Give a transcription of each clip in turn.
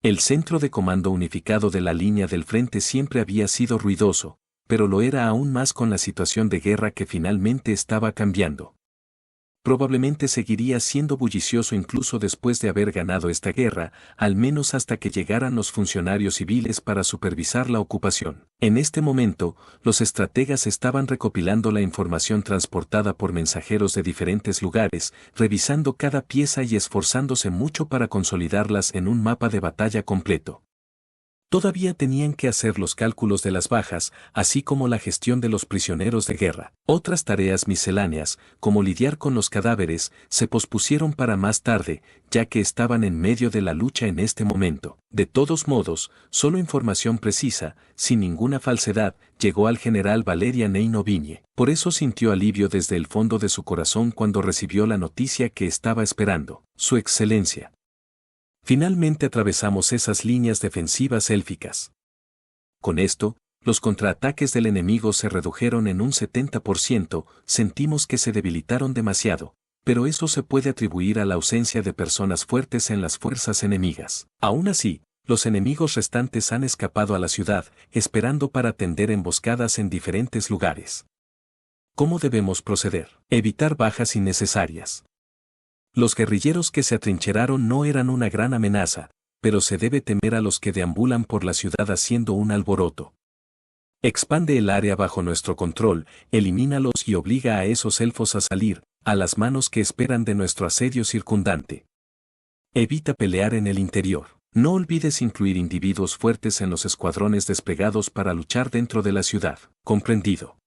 El centro de comando unificado de la línea del frente siempre había sido ruidoso, pero lo era aún más con la situación de guerra que finalmente estaba cambiando. Probablemente seguiría siendo bullicioso incluso después de haber ganado esta guerra, al menos hasta que llegaran los funcionarios civiles para supervisar la ocupación. En este momento, los estrategas estaban recopilando la información transportada por mensajeros de diferentes lugares, revisando cada pieza y esforzándose mucho para consolidarlas en un mapa de batalla completo. Todavía tenían que hacer los cálculos de las bajas, así como la gestión de los prisioneros de guerra. Otras tareas misceláneas, como lidiar con los cadáveres, se pospusieron para más tarde, ya que estaban en medio de la lucha en este momento. De todos modos, solo información precisa, sin ninguna falsedad, llegó al general Valerian Eino Viñe. Por eso sintió alivio desde el fondo de su corazón cuando recibió la noticia que estaba esperando. Su excelencia. Finalmente atravesamos esas líneas defensivas élficas. Con esto, los contraataques del enemigo se redujeron en un 70%, sentimos que se debilitaron demasiado, pero eso se puede atribuir a la ausencia de personas fuertes en las fuerzas enemigas. Aún así, los enemigos restantes han escapado a la ciudad, esperando para tender emboscadas en diferentes lugares. ¿Cómo debemos proceder? Evitar bajas innecesarias. Los guerrilleros que se atrincheraron no eran una gran amenaza, pero se debe temer a los que deambulan por la ciudad haciendo un alboroto. Expande el área bajo nuestro control, elimínalos y obliga a esos elfos a salir, a las manos que esperan de nuestro asedio circundante. Evita pelear en el interior. No olvides incluir individuos fuertes en los escuadrones desplegados para luchar dentro de la ciudad. Comprendido.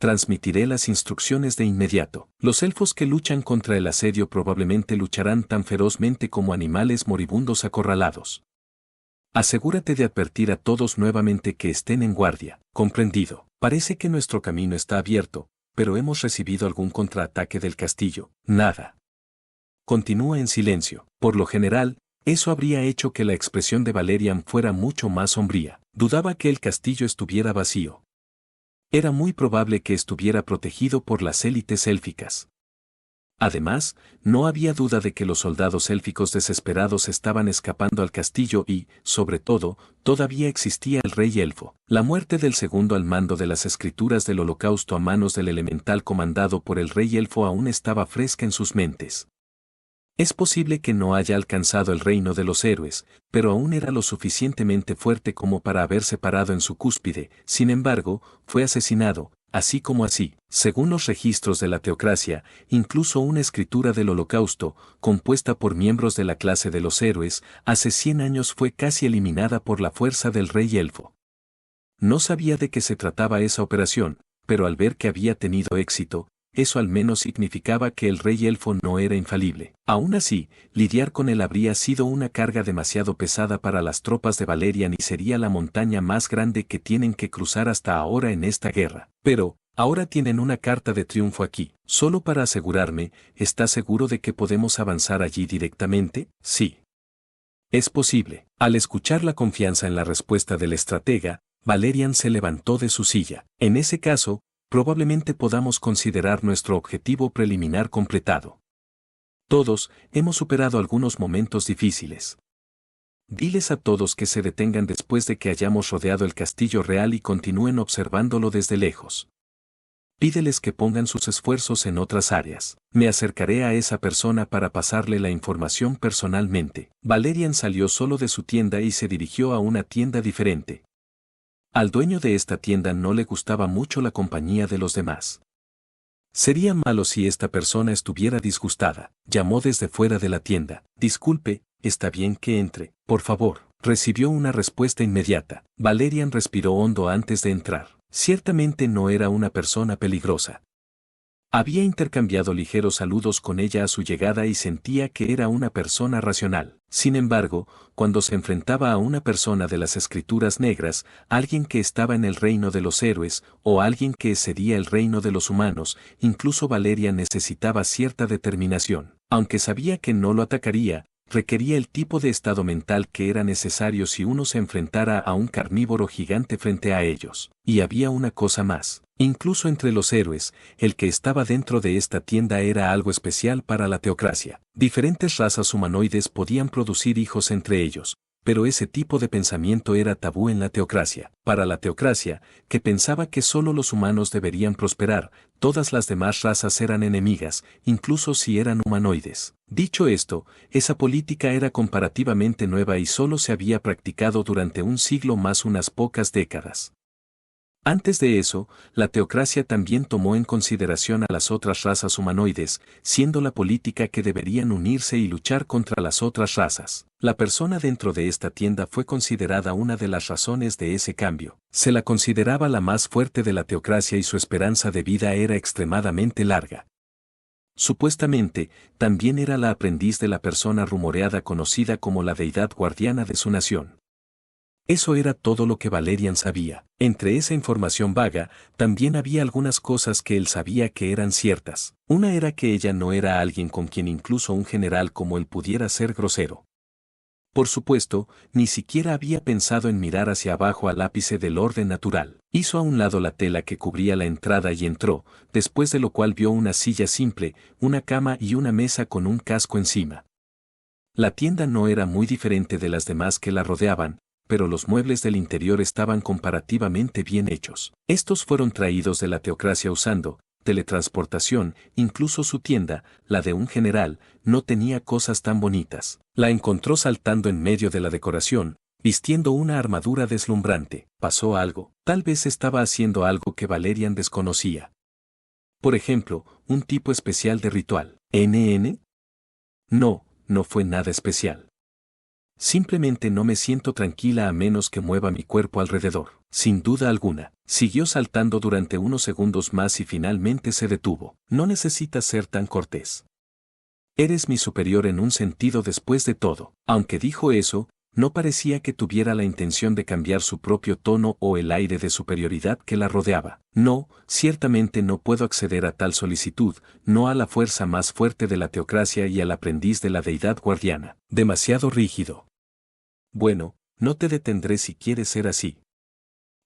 Transmitiré las instrucciones de inmediato. Los elfos que luchan contra el asedio probablemente lucharán tan ferozmente como animales moribundos acorralados. Asegúrate de advertir a todos nuevamente que estén en guardia. Comprendido. Parece que nuestro camino está abierto, pero hemos recibido algún contraataque del castillo. Nada. Continúa en silencio. Por lo general, eso habría hecho que la expresión de Valerian fuera mucho más sombría. Dudaba que el castillo estuviera vacío. Era muy probable que estuviera protegido por las élites élficas. Además, no había duda de que los soldados élficos desesperados estaban escapando al castillo y, sobre todo, todavía existía el rey elfo. La muerte del segundo al mando de las escrituras del holocausto a manos del elemental comandado por el rey elfo aún estaba fresca en sus mentes. Es posible que no haya alcanzado el reino de los héroes, pero aún era lo suficientemente fuerte como para haberse parado en su cúspide. Sin embargo, fue asesinado, así como así. Según los registros de la teocracia, incluso una escritura del holocausto, compuesta por miembros de la clase de los héroes, hace 100 años fue casi eliminada por la fuerza del rey elfo. No sabía de qué se trataba esa operación, pero al ver que había tenido éxito, eso al menos significaba que el rey elfo no era infalible. Aún así, lidiar con él habría sido una carga demasiado pesada para las tropas de Valerian y sería la montaña más grande que tienen que cruzar hasta ahora en esta guerra. Pero, ahora tienen una carta de triunfo aquí. Solo para asegurarme, ¿estás seguro de que podemos avanzar allí directamente? Sí. Es posible. Al escuchar la confianza en la respuesta del estratega, Valerian se levantó de su silla. En ese caso, probablemente podamos considerar nuestro objetivo preliminar completado. Todos hemos superado algunos momentos difíciles. Diles a todos que se detengan después de que hayamos rodeado el castillo real y continúen observándolo desde lejos. Pídeles que pongan sus esfuerzos en otras áreas. Me acercaré a esa persona para pasarle la información personalmente. Valerian salió solo de su tienda y se dirigió a una tienda diferente. Al dueño de esta tienda no le gustaba mucho la compañía de los demás. Sería malo si esta persona estuviera disgustada. Llamó desde fuera de la tienda. Disculpe, ¿está bien que entre? Por favor. Recibió una respuesta inmediata. Valerian respiró hondo antes de entrar. Ciertamente no era una persona peligrosa. Había intercambiado ligeros saludos con ella a su llegada y sentía que era una persona racional. Sin embargo, cuando se enfrentaba a una persona de las escrituras negras, alguien que estaba en el reino de los héroes, o alguien que excedía el reino de los humanos, incluso Valerian necesitaba cierta determinación. Aunque sabía que no lo atacaría, requería el tipo de estado mental que era necesario si uno se enfrentara a un carnívoro gigante frente a ellos. Y había una cosa más. Incluso entre los héroes, el que estaba dentro de esta tienda era algo especial para la teocracia. Diferentes razas humanoides podían producir hijos entre ellos, pero ese tipo de pensamiento era tabú en la teocracia. Para la teocracia, que pensaba que solo los humanos deberían prosperar, todas las demás razas eran enemigas, incluso si eran humanoides. Dicho esto, esa política era comparativamente nueva y solo se había practicado durante un siglo más unas pocas décadas. Antes de eso, la teocracia también tomó en consideración a las otras razas humanoides, siendo la política que deberían unirse y luchar contra las otras razas. La persona dentro de esta tienda fue considerada una de las razones de ese cambio. Se la consideraba la más fuerte de la teocracia y su esperanza de vida era extremadamente larga. Supuestamente, también era la aprendiz de la persona rumoreada conocida como la deidad guardiana de su nación. Eso era todo lo que Valerian sabía. Entre esa información vaga, también había algunas cosas que él sabía que eran ciertas. Una era que ella no era alguien con quien incluso un general como él pudiera ser grosero. Por supuesto, ni siquiera había pensado en mirar hacia abajo al ápice del orden natural. Hizo a un lado la tela que cubría la entrada y entró, después de lo cual vio una silla simple, una cama y una mesa con un casco encima. La tienda no era muy diferente de las demás que la rodeaban, pero los muebles del interior estaban comparativamente bien hechos. Estos fueron traídos de la teocracia usando teletransportación, incluso su tienda, la de un general, no tenía cosas tan bonitas. La encontró saltando en medio de la decoración, vistiendo una armadura deslumbrante. Pasó algo, tal vez estaba haciendo algo que Valerian desconocía. Por ejemplo, un tipo especial de ritual. ¿NN? No, no fue nada especial. Simplemente no me siento tranquila a menos que mueva mi cuerpo alrededor. Sin duda alguna, siguió saltando durante unos segundos más y finalmente se detuvo. No necesitas ser tan cortés. Eres mi superior en un sentido después de todo. Aunque dijo eso, no parecía que tuviera la intención de cambiar su propio tono o el aire de superioridad que la rodeaba. No, ciertamente no puedo acceder a tal solicitud, no a la fuerza más fuerte de la teocracia y al aprendiz de la deidad guardiana. Demasiado rígido. Bueno, no te detendré si quieres ser así.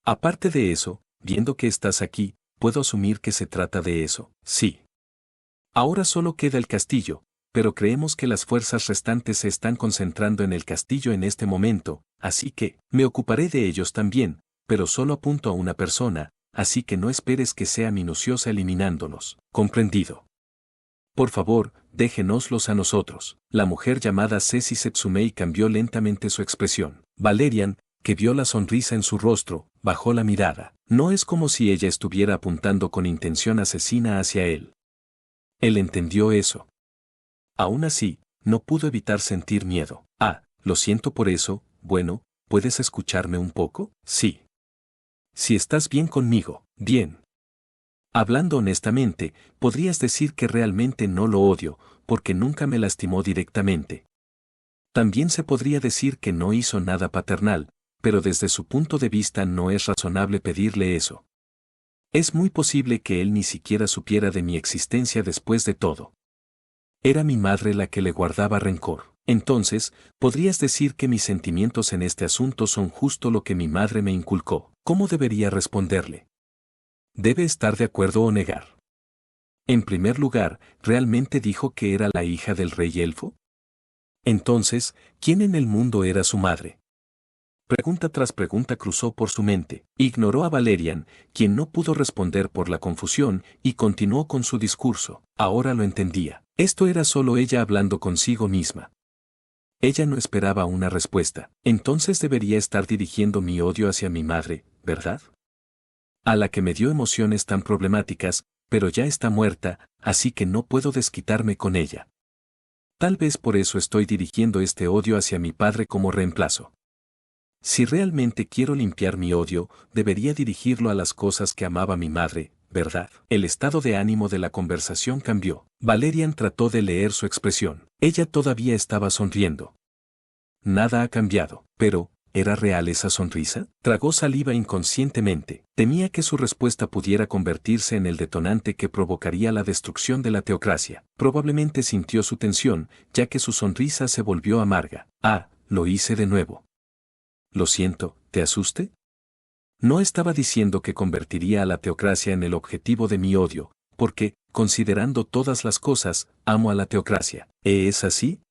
Aparte de eso, viendo que estás aquí, puedo asumir que se trata de eso. Sí. Ahora solo queda el castillo, pero creemos que las fuerzas restantes se están concentrando en el castillo en este momento, así que, me ocuparé de ellos también, pero solo apunto a una persona, así que no esperes que sea minuciosa eliminándolos. ¿Comprendido? Por favor, déjenoslos a nosotros. La mujer llamada Ceci Setsumei cambió lentamente su expresión. Valerian, que vio la sonrisa en su rostro, bajó la mirada. No es como si ella estuviera apuntando con intención asesina hacia él. Él entendió eso. Aún así, no pudo evitar sentir miedo. Ah, lo siento por eso, bueno, ¿puedes escucharme un poco? Sí. Si estás bien conmigo, bien. Hablando honestamente, podrías decir que realmente no lo odio, porque nunca me lastimó directamente. También se podría decir que no hizo nada paternal, pero desde su punto de vista no es razonable pedirle eso. Es muy posible que él ni siquiera supiera de mi existencia después de todo. Era mi madre la que le guardaba rencor. Entonces, podrías decir que mis sentimientos en este asunto son justo lo que mi madre me inculcó. ¿Cómo debería responderle? Debe estar de acuerdo o negar. En primer lugar, ¿realmente dijo que era la hija del rey elfo? Entonces, ¿quién en el mundo era su madre? Pregunta tras pregunta cruzó por su mente. Ignoró a Valerian, quien no pudo responder por la confusión, y continuó con su discurso. Ahora lo entendía. Esto era solo ella hablando consigo misma. Ella no esperaba una respuesta. Entonces debería estar dirigiendo mi odio hacia mi madre, ¿verdad? A la que me dio emociones tan problemáticas, pero ya está muerta, así que no puedo desquitarme con ella. Tal vez por eso estoy dirigiendo este odio hacia mi padre como reemplazo. Si realmente quiero limpiar mi odio, debería dirigirlo a las cosas que amaba mi madre, ¿verdad? El estado de ánimo de la conversación cambió. Valerian trató de leer su expresión. Ella todavía estaba sonriendo. Nada ha cambiado, pero, ¿era real esa sonrisa? Tragó saliva inconscientemente. Temía que su respuesta pudiera convertirse en el detonante que provocaría la destrucción de la teocracia. Probablemente sintió su tensión, ya que su sonrisa se volvió amarga. Ah, lo hice de nuevo. Lo siento, ¿te asuste? No estaba diciendo que convertiría a la teocracia en el objetivo de mi odio, porque, considerando todas las cosas, amo a la teocracia. ¿Es así?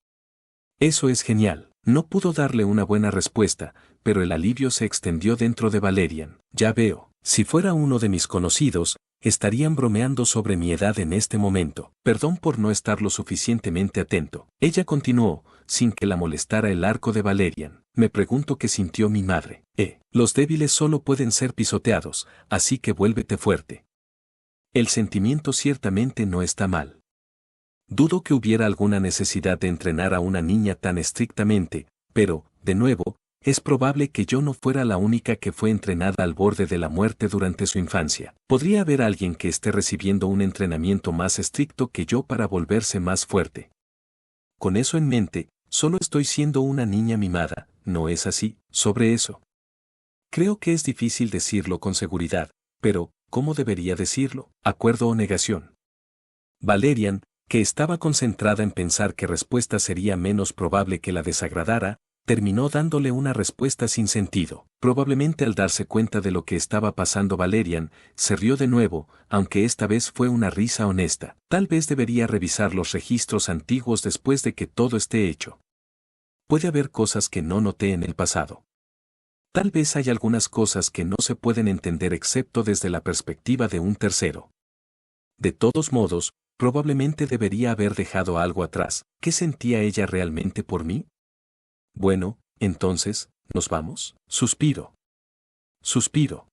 Eso es genial. No pudo darle una buena respuesta, pero el alivio se extendió dentro de Valerian. Ya veo, si fuera uno de mis conocidos, estarían bromeando sobre mi edad en este momento. Perdón por no estar lo suficientemente atento. Ella continuó, sin que la molestara el arco de Valerian. Me pregunto qué sintió mi madre. Los débiles solo pueden ser pisoteados, así que vuélvete fuerte. El sentimiento ciertamente no está mal. Dudo que hubiera alguna necesidad de entrenar a una niña tan estrictamente, pero, de nuevo, es probable que yo no fuera la única que fue entrenada al borde de la muerte durante su infancia. Podría haber alguien que esté recibiendo un entrenamiento más estricto que yo para volverse más fuerte. Con eso en mente, solo estoy siendo una niña mimada, ¿no es así? Sobre eso. Creo que es difícil decirlo con seguridad, pero, ¿cómo debería decirlo? ¿Acuerdo o negación? Valerian, que estaba concentrada en pensar qué respuesta sería menos probable que la desagradara, terminó dándole una respuesta sin sentido. Probablemente al darse cuenta de lo que estaba pasando Valerian, se rió de nuevo, aunque esta vez fue una risa honesta. Tal vez debería revisar los registros antiguos después de que todo esté hecho. Puede haber cosas que no noté en el pasado. Tal vez hay algunas cosas que no se pueden entender excepto desde la perspectiva de un tercero. De todos modos, probablemente debería haber dejado algo atrás. ¿Qué sentía ella realmente por mí? Bueno, entonces, ¿nos vamos? Suspiro. Suspiro.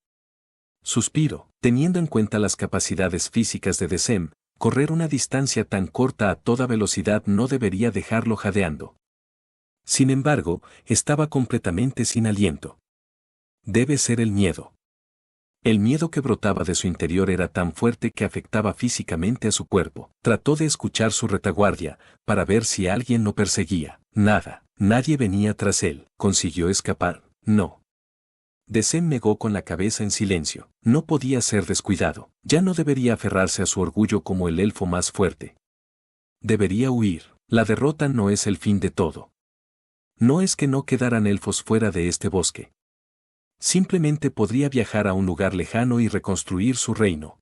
Suspiro. Teniendo en cuenta las capacidades físicas de Desem, correr una distancia tan corta a toda velocidad no debería dejarlo jadeando. Sin embargo, estaba completamente sin aliento. Debe ser el miedo. El miedo que brotaba de su interior era tan fuerte que afectaba físicamente a su cuerpo. Trató de escuchar su retaguardia, para ver si alguien lo perseguía. Nada, nadie venía tras él. ¿Consiguió escapar? No. Desem negó con la cabeza en silencio. No podía ser descuidado. Ya no debería aferrarse a su orgullo como el elfo más fuerte. Debería huir. La derrota no es el fin de todo. No es que no quedaran elfos fuera de este bosque. Simplemente podría viajar a un lugar lejano y reconstruir su reino.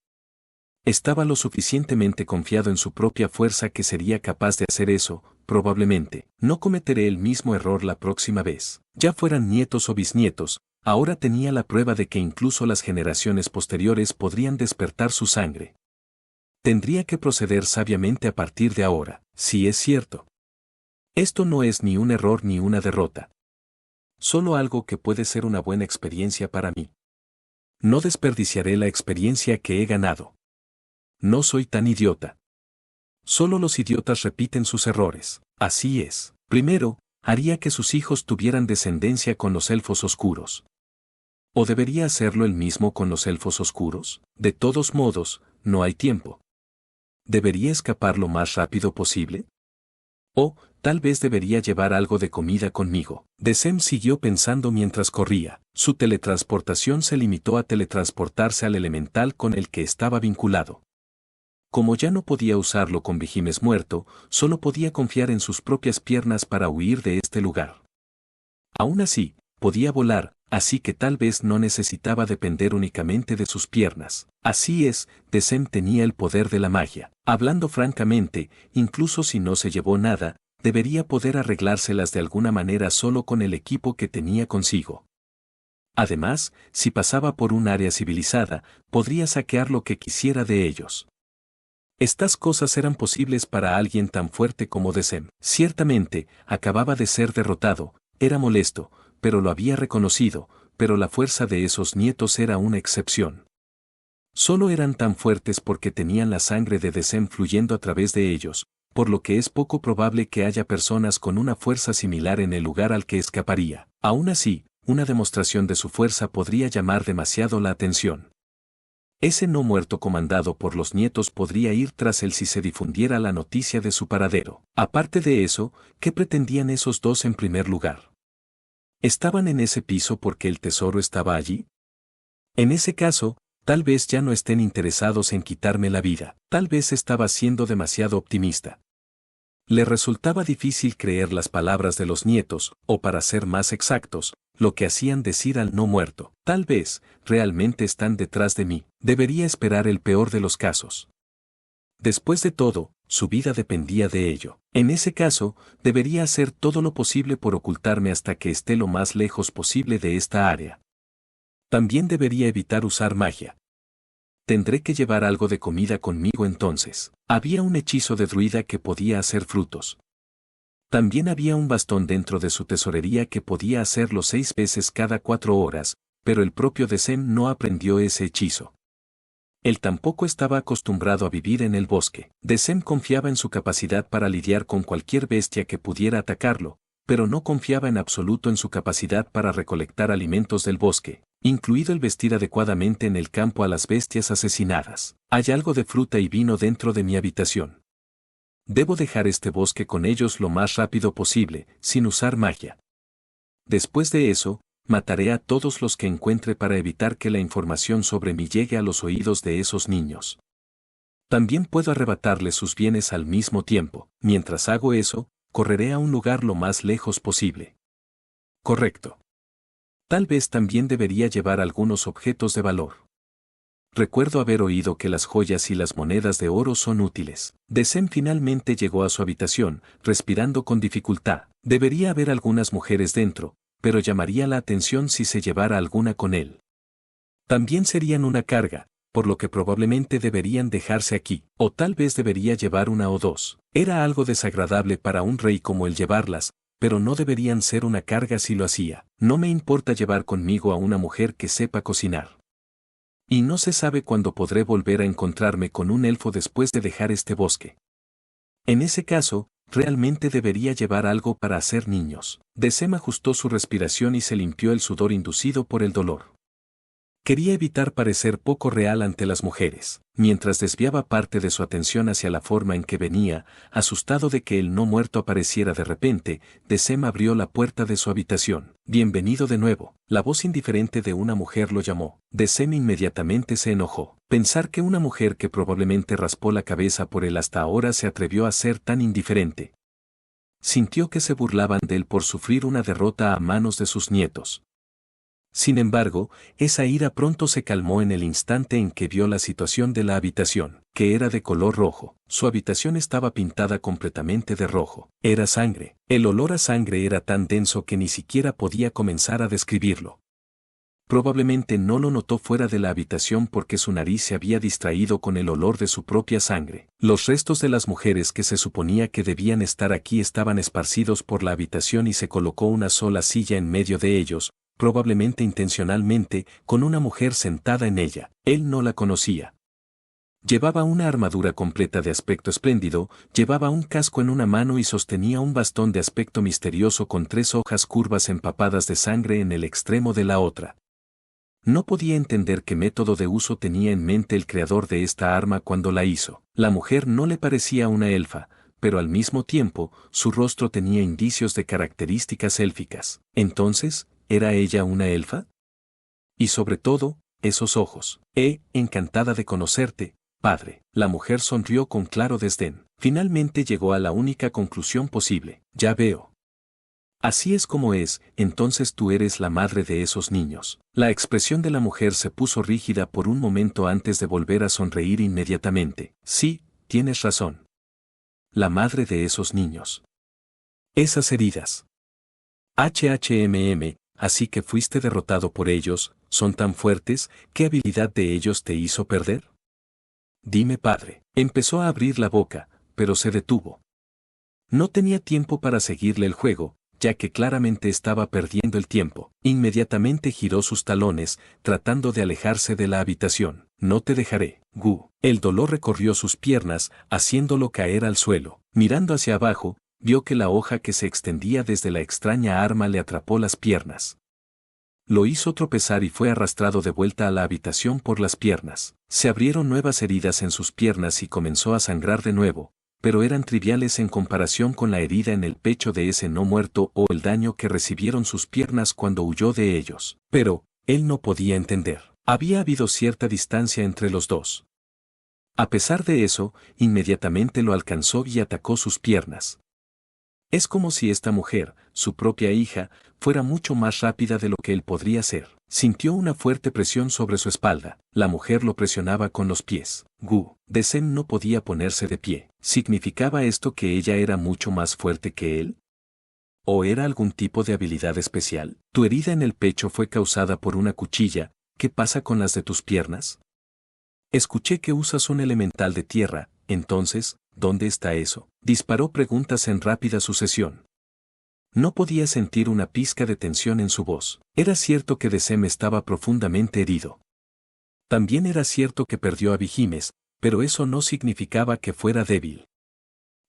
Estaba lo suficientemente confiado en su propia fuerza que sería capaz de hacer eso, probablemente. No cometeré el mismo error la próxima vez. Ya fueran nietos o bisnietos, ahora tenía la prueba de que incluso las generaciones posteriores podrían despertar su sangre. Tendría que proceder sabiamente a partir de ahora, si es cierto. Esto no es ni un error ni una derrota. Solo algo que puede ser una buena experiencia para mí. No desperdiciaré la experiencia que he ganado. No soy tan idiota. Solo los idiotas repiten sus errores. Así es. Primero, haría que sus hijos tuvieran descendencia con los elfos oscuros. ¿O debería hacerlo él mismo con los elfos oscuros? De todos modos, no hay tiempo. ¿Debería escapar lo más rápido posible? O, tal vez debería llevar algo de comida conmigo. Desem siguió pensando mientras corría. Su teletransportación se limitó a teletransportarse al elemental con el que estaba vinculado. Como ya no podía usarlo con Vigimes muerto, solo podía confiar en sus propias piernas para huir de este lugar. Aún así, podía volar, así que tal vez no necesitaba depender únicamente de sus piernas. Así es, Desem tenía el poder de la magia. Hablando francamente, incluso si no se llevó nada, debería poder arreglárselas de alguna manera solo con el equipo que tenía consigo. Además, si pasaba por un área civilizada, podría saquear lo que quisiera de ellos. Estas cosas eran posibles para alguien tan fuerte como Desem. Ciertamente, acababa de ser derrotado, era molesto, pero lo había reconocido, pero la fuerza de esos nietos era una excepción. Solo eran tan fuertes porque tenían la sangre de Desem fluyendo a través de ellos, por lo que es poco probable que haya personas con una fuerza similar en el lugar al que escaparía. Aún así, una demostración de su fuerza podría llamar demasiado la atención. Ese no muerto comandado por los nietos podría ir tras él si se difundiera la noticia de su paradero. Aparte de eso, ¿qué pretendían esos dos en primer lugar? ¿Estaban en ese piso porque el tesoro estaba allí? En ese caso, tal vez ya no estén interesados en quitarme la vida. Tal vez estaba siendo demasiado optimista. Le resultaba difícil creer las palabras de los nietos, o para ser más exactos, lo que hacían decir al no muerto. Tal vez, realmente están detrás de mí. Debería esperar el peor de los casos. Después de todo, su vida dependía de ello. En ese caso, debería hacer todo lo posible por ocultarme hasta que esté lo más lejos posible de esta área. También debería evitar usar magia. Tendré que llevar algo de comida conmigo entonces. Había un hechizo de druida que podía hacer frutos. También había un bastón dentro de su tesorería que podía hacerlo 6 veces cada 4 horas, pero el propio Decem no aprendió ese hechizo. Él tampoco estaba acostumbrado a vivir en el bosque. Decem confiaba en su capacidad para lidiar con cualquier bestia que pudiera atacarlo, pero no confiaba en absoluto en su capacidad para recolectar alimentos del bosque, incluido el vestir adecuadamente en el campo a las bestias asesinadas. Hay algo de fruta y vino dentro de mi habitación. Debo dejar este bosque con ellos lo más rápido posible, sin usar magia. Después de eso, mataré a todos los que encuentre para evitar que la información sobre mí llegue a los oídos de esos niños. También puedo arrebatarles sus bienes al mismo tiempo. Mientras hago eso, correré a un lugar lo más lejos posible. Correcto. Tal vez también debería llevar algunos objetos de valor. Recuerdo haber oído que las joyas y las monedas de oro son útiles. Decem finalmente llegó a su habitación, respirando con dificultad. Debería haber algunas mujeres dentro, pero llamaría la atención si se llevara alguna con él. También serían una carga, por lo que probablemente deberían dejarse aquí, o tal vez debería llevar una o dos. Era algo desagradable para un rey como él llevarlas, pero no deberían ser una carga si lo hacía. No me importa llevar conmigo a una mujer que sepa cocinar. Y no se sabe cuándo podré volver a encontrarme con un elfo después de dejar este bosque. En ese caso, realmente debería llevar algo para hacer niños. Decem ajustó su respiración y se limpió el sudor inducido por el dolor. Quería evitar parecer poco real ante las mujeres. Mientras desviaba parte de su atención hacia la forma en que venía, asustado de que el no muerto apareciera de repente, Decem abrió la puerta de su habitación. «Bienvenido de nuevo». La voz indiferente de una mujer lo llamó. Decem inmediatamente se enojó. Pensar que una mujer que probablemente raspó la cabeza por él hasta ahora se atrevió a ser tan indiferente. Sintió que se burlaban de él por sufrir una derrota a manos de sus nietos. Sin embargo, esa ira pronto se calmó en el instante en que vio la situación de la habitación, que era de color rojo. Su habitación estaba pintada completamente de rojo. Era sangre. El olor a sangre era tan denso que ni siquiera podía comenzar a describirlo. Probablemente no lo notó fuera de la habitación porque su nariz se había distraído con el olor de su propia sangre. Los restos de las mujeres que se suponía que debían estar aquí estaban esparcidos por la habitación y se colocó una sola silla en medio de ellos, probablemente intencionalmente, con una mujer sentada en ella. Él no la conocía. Llevaba una armadura completa de aspecto espléndido, llevaba un casco en una mano y sostenía un bastón de aspecto misterioso con 3 hojas curvas empapadas de sangre en el extremo de la otra. No podía entender qué método de uso tenía en mente el creador de esta arma cuando la hizo. La mujer no le parecía una elfa, pero al mismo tiempo, su rostro tenía indicios de características élficas. Entonces, ¿era ella una elfa? Y sobre todo, esos ojos. Encantada de conocerte, padre. La mujer sonrió con claro desdén. Finalmente llegó a la única conclusión posible. Ya veo. Así es como es, entonces tú eres la madre de esos niños. La expresión de la mujer se puso rígida por un momento antes de volver a sonreír inmediatamente. Sí, tienes razón. La madre de esos niños. Esas heridas. Así que fuiste derrotado por ellos, son tan fuertes, ¿qué habilidad de ellos te hizo perder? Dime, padre. Empezó a abrir la boca, pero se detuvo. No tenía tiempo para seguirle el juego, ya que claramente estaba perdiendo el tiempo. Inmediatamente giró sus talones, tratando de alejarse de la habitación. No te dejaré, Gu. El dolor recorrió sus piernas, haciéndolo caer al suelo. Mirando hacia abajo, vio que la hoja que se extendía desde la extraña arma le atrapó las piernas. Lo hizo tropezar y fue arrastrado de vuelta a la habitación por las piernas. Se abrieron nuevas heridas en sus piernas y comenzó a sangrar de nuevo, pero eran triviales en comparación con la herida en el pecho de ese no muerto o el daño que recibieron sus piernas cuando huyó de ellos. Pero, él no podía entender. Había habido cierta distancia entre los dos. A pesar de eso, inmediatamente lo alcanzó y atacó sus piernas. Es como si esta mujer, su propia hija, fuera mucho más rápida de lo que él podría ser. Sintió una fuerte presión sobre su espalda. La mujer lo presionaba con los pies. Desem no podía ponerse de pie. ¿Significaba esto que ella era mucho más fuerte que él? ¿O era algún tipo de habilidad especial? Tu herida en el pecho fue causada por una cuchilla. ¿Qué pasa con las de tus piernas? Escuché que usas un elemental de tierra. Entonces, ¿dónde está eso? Disparó preguntas en rápida sucesión. No podía sentir una pizca de tensión en su voz. Era cierto que Desem estaba profundamente herido. También era cierto que perdió a Vigimes, pero eso no significaba que fuera débil.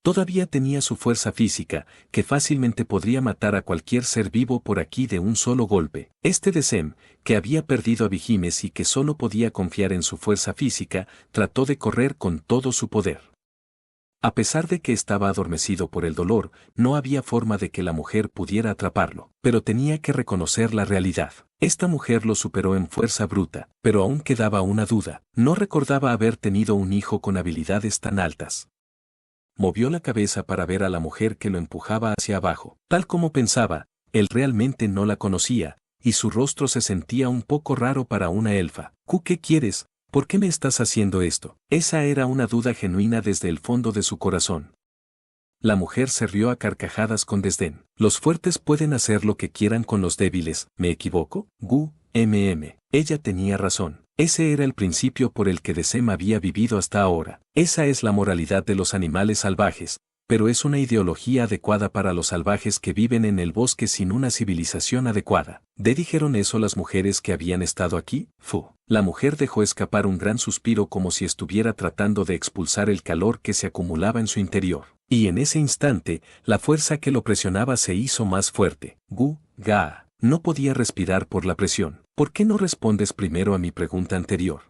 Todavía tenía su fuerza física, que fácilmente podría matar a cualquier ser vivo por aquí de un solo golpe. Este Desem, que había perdido a Vigimes y que solo podía confiar en su fuerza física, trató de correr con todo su poder. A pesar de que estaba adormecido por el dolor, no había forma de que la mujer pudiera atraparlo, pero tenía que reconocer la realidad. Esta mujer lo superó en fuerza bruta, pero aún quedaba una duda. No recordaba haber tenido un hijo con habilidades tan altas. Movió la cabeza para ver a la mujer que lo empujaba hacia abajo. Tal como pensaba, él realmente no la conocía, y su rostro se sentía un poco raro para una elfa. ¿Qué quieres? ¿Por qué me estás haciendo esto? Esa era una duda genuina desde el fondo de su corazón. La mujer se rió a carcajadas con desdén. Los fuertes pueden hacer lo que quieran con los débiles, ¿me equivoco? Ella tenía razón. Ese era el principio por el que Desem había vivido hasta ahora. Esa es la moralidad de los animales salvajes, pero es una ideología adecuada para los salvajes que viven en el bosque sin una civilización adecuada. ¿Dijeron eso las mujeres que habían estado aquí? La mujer dejó escapar un gran suspiro como si estuviera tratando de expulsar el calor que se acumulaba en su interior. Y en ese instante, la fuerza que lo presionaba se hizo más fuerte. No podía respirar por la presión. ¿Por qué no respondes primero a mi pregunta anterior?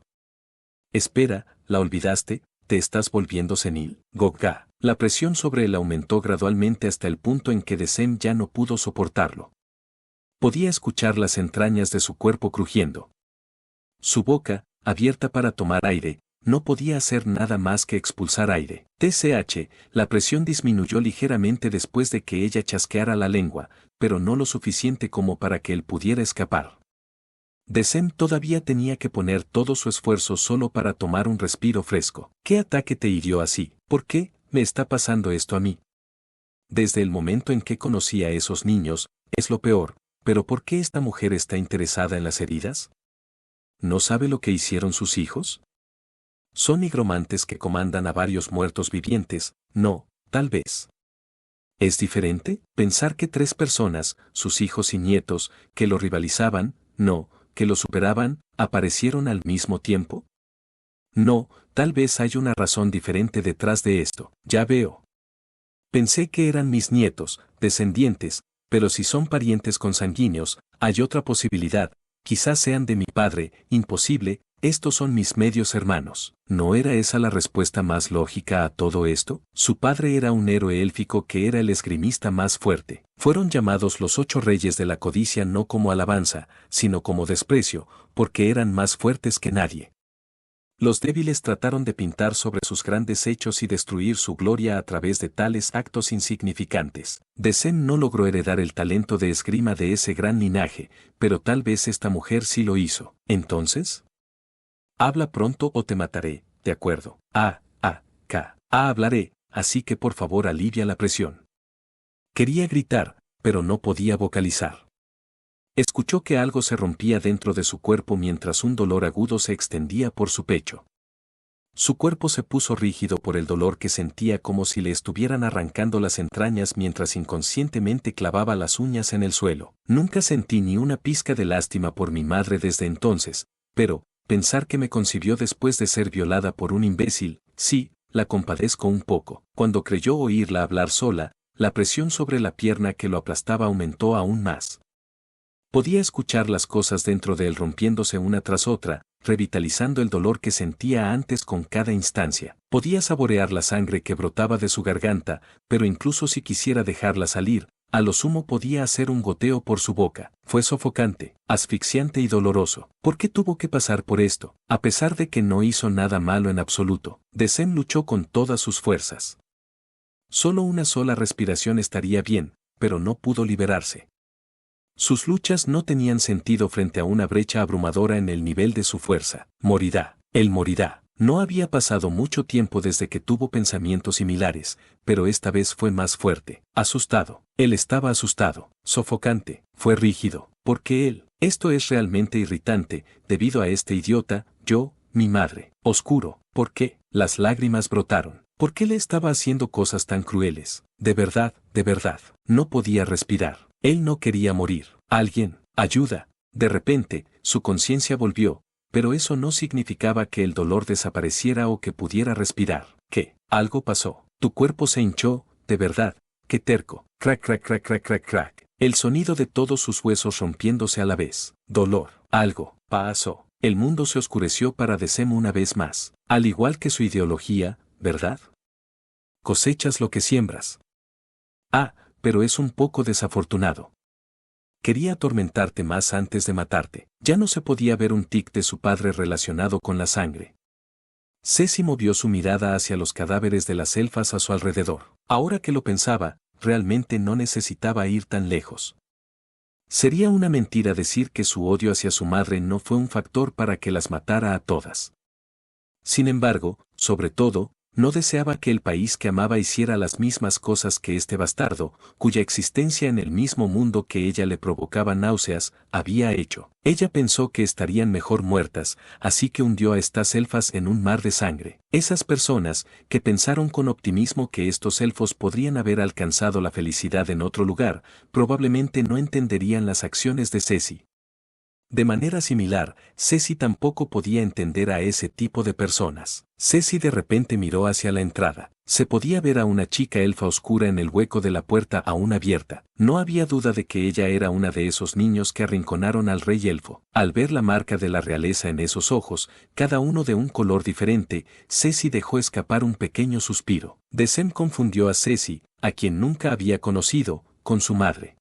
Espera, ¿la olvidaste? ¿Te estás volviendo senil? La presión sobre él aumentó gradualmente hasta el punto en que Desem ya no pudo soportarlo. Podía escuchar las entrañas de su cuerpo crujiendo. Su boca, abierta para tomar aire, no podía hacer nada más que expulsar aire. La presión disminuyó ligeramente después de que ella chasqueara la lengua, pero no lo suficiente como para que él pudiera escapar. Desem todavía tenía que poner todo su esfuerzo solo para tomar un respiro fresco. ¿Qué ataque te hirió así? ¿Por qué me está pasando esto a mí? Desde el momento en que conocí a esos niños, es lo peor, pero ¿por qué esta mujer está interesada en las heridas? ¿No sabe lo que hicieron sus hijos? Son nigromantes que comandan a varios muertos vivientes, no, tal vez. ¿Es diferente? Pensar que 3 personas, sus hijos y nietos, que lo rivalizaban, no, que lo superaban, aparecieron al mismo tiempo. No, tal vez hay una razón diferente detrás de esto, ya veo. Pensé que eran mis nietos, descendientes, pero si son parientes consanguíneos, hay otra posibilidad, quizás sean de mi padre, imposible, estos son mis medios hermanos. ¿No era esa la respuesta más lógica a todo esto? Su padre era un héroe élfico que era el esgrimista más fuerte. Fueron llamados los 8 reyes de la codicia no como alabanza, sino como desprecio, porque eran más fuertes que nadie. Los débiles trataron de pintar sobre sus grandes hechos y destruir su gloria a través de tales actos insignificantes. Desem no logró heredar el talento de esgrima de ese gran linaje, pero tal vez esta mujer sí lo hizo. ¿Entonces? Habla pronto o te mataré, ¿de acuerdo? Hablaré, así que por favor alivia la presión. Quería gritar, pero no podía vocalizar. Escuchó que algo se rompía dentro de su cuerpo mientras un dolor agudo se extendía por su pecho. Su cuerpo se puso rígido por el dolor que sentía como si le estuvieran arrancando las entrañas mientras inconscientemente clavaba las uñas en el suelo. Nunca sentí ni una pizca de lástima por mi madre desde entonces, pero, pensar que me concibió después de ser violada por un imbécil, sí, la compadezco un poco. Cuando creyó oírla hablar sola, la presión sobre la pierna que lo aplastaba aumentó aún más. Podía escuchar las cosas dentro de él rompiéndose una tras otra, revitalizando el dolor que sentía antes con cada instancia. Podía saborear la sangre que brotaba de su garganta, pero incluso si quisiera dejarla salir, a lo sumo podía hacer un goteo por su boca. Fue sofocante, asfixiante y doloroso. ¿Por qué tuvo que pasar por esto? A pesar de que no hizo nada malo en absoluto, Desem luchó con todas sus fuerzas. Solo una sola respiración estaría bien, pero no pudo liberarse. Sus luchas no tenían sentido frente a una brecha abrumadora en el nivel de su fuerza. Morirá. Él morirá. No había pasado mucho tiempo desde que tuvo pensamientos similares, pero esta vez fue más fuerte. Asustado. Él estaba asustado. Sofocante. Fue rígido. Porque él. Esto es realmente irritante, debido a este idiota, yo, mi madre. Oscuro. ¿Por qué? Las lágrimas brotaron. ¿Por qué le estaba haciendo cosas tan crueles? De verdad, no podía respirar. Él no quería morir. Alguien, ayuda. De repente, su conciencia volvió, pero eso no significaba que el dolor desapareciera o que pudiera respirar. ¿Qué? Algo pasó. Tu cuerpo se hinchó, de verdad. Qué terco. Crack, crack, crack, crack, crack, crack. El sonido de todos sus huesos rompiéndose a la vez. Dolor. Algo pasó. El mundo se oscureció para Decem una vez más. Al igual que su ideología, ¿verdad? Cosechas lo que siembras. Ah, pero es un poco desafortunado. Quería atormentarte más antes de matarte. Ya no se podía ver un tic de su padre relacionado con la sangre. Ceci movió su mirada hacia los cadáveres de las elfas a su alrededor. Ahora que lo pensaba, realmente no necesitaba ir tan lejos. Sería una mentira decir que su odio hacia su madre no fue un factor para que las matara a todas. Sin embargo, sobre todo, no deseaba que el país que amaba hiciera las mismas cosas que este bastardo, cuya existencia en el mismo mundo que ella le provocaba náuseas, había hecho. Ella pensó que estarían mejor muertas, así que hundió a estas elfas en un mar de sangre. Esas personas, que pensaron con optimismo que estos elfos podrían haber alcanzado la felicidad en otro lugar, probablemente no entenderían las acciones de Ceci. De manera similar, Ceci tampoco podía entender a ese tipo de personas. Ceci de repente miró hacia la entrada. Se podía ver a una chica elfa oscura en el hueco de la puerta aún abierta. No había duda de que ella era una de esos niños que arrinconaron al rey elfo. Al ver la marca de la realeza en esos ojos, cada uno de un color diferente, Ceci dejó escapar un pequeño suspiro. Decem confundió a Ceci, a quien nunca había conocido, con su madre.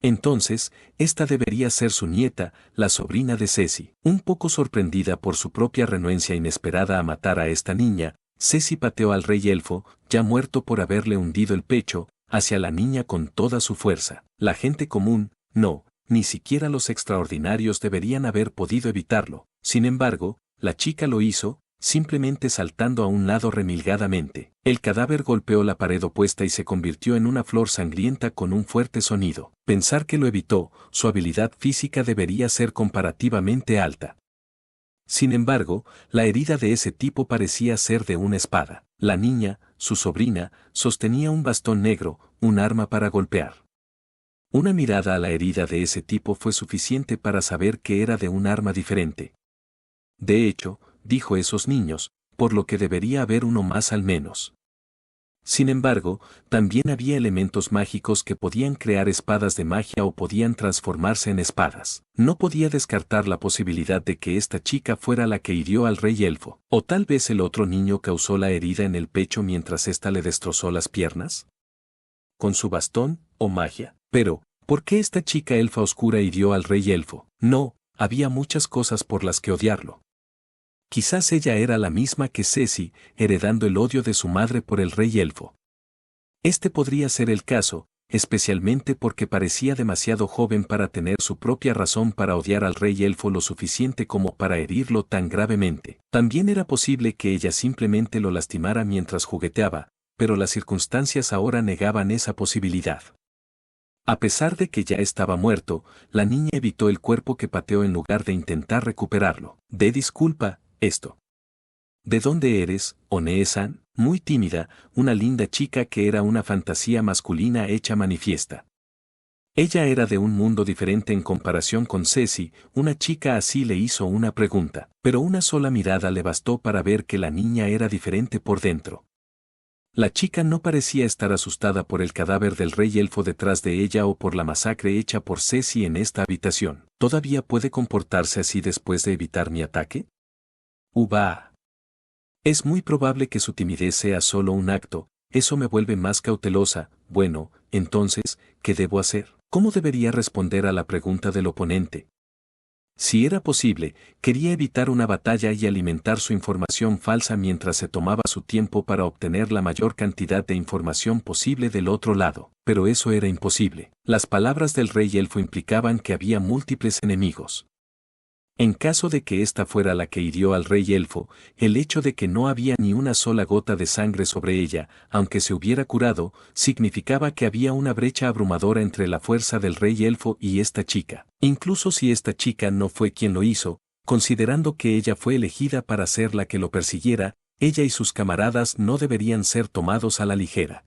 Entonces, esta debería ser su nieta, la sobrina de Ceci. Un poco sorprendida por su propia renuencia inesperada a matar a esta niña, Ceci pateó al rey elfo, ya muerto por haberle hundido el pecho, hacia la niña con toda su fuerza. La gente común, no, ni siquiera los extraordinarios deberían haber podido evitarlo. Sin embargo, la chica lo hizo, simplemente saltando a un lado remilgadamente. El cadáver golpeó la pared opuesta y se convirtió en una flor sangrienta con un fuerte sonido. Pensar que lo evitó, su habilidad física debería ser comparativamente alta. Sin embargo, la herida de ese tipo parecía ser de una espada. La niña, su sobrina, sostenía un bastón negro, un arma para golpear. Una mirada a la herida de ese tipo fue suficiente para saber que era de un arma diferente. De hecho, dijo esos niños, por lo que debería haber uno más al menos. Sin embargo, también había elementos mágicos que podían crear espadas de magia o podían transformarse en espadas. No podía descartar la posibilidad de que esta chica fuera la que hirió al rey elfo. O tal vez el otro niño causó la herida en el pecho mientras ésta le destrozó las piernas. ¿Con su bastón, o magia? Pero, ¿por qué esta chica elfa oscura hirió al rey elfo? No, había muchas cosas por las que odiarlo. Quizás ella era la misma que Ceci, heredando el odio de su madre por el rey elfo. Este podría ser el caso, especialmente porque parecía demasiado joven para tener su propia razón para odiar al rey elfo lo suficiente como para herirlo tan gravemente. También era posible que ella simplemente lo lastimara mientras jugueteaba, pero las circunstancias ahora negaban esa posibilidad. A pesar de que ya estaba muerto, la niña evitó el cuerpo que pateó en lugar de intentar recuperarlo. Disculpa, esto. ¿De dónde eres, Onee-san? Muy tímida, una linda chica que era una fantasía masculina hecha manifiesta. Ella era de un mundo diferente en comparación con Ceci, una chica así le hizo una pregunta, pero una sola mirada le bastó para ver que la niña era diferente por dentro. La chica no parecía estar asustada por el cadáver del rey elfo detrás de ella o por la masacre hecha por Ceci en esta habitación. ¿Todavía puede comportarse así después de evitar mi ataque? Uba. Es muy probable que su timidez sea solo un acto, eso me vuelve más cautelosa. Bueno, entonces, ¿qué debo hacer? ¿Cómo debería responder a la pregunta del oponente? Si era posible, quería evitar una batalla y alimentar su información falsa mientras se tomaba su tiempo para obtener la mayor cantidad de información posible del otro lado. Pero eso era imposible. Las palabras del rey elfo implicaban que había múltiples enemigos. En caso de que esta fuera la que hirió al rey elfo, el hecho de que no había ni una sola gota de sangre sobre ella, aunque se hubiera curado, significaba que había una brecha abrumadora entre la fuerza del rey elfo y esta chica. Incluso si esta chica no fue quien lo hizo, considerando que ella fue elegida para ser la que lo persiguiera, ella y sus camaradas no deberían ser tomados a la ligera.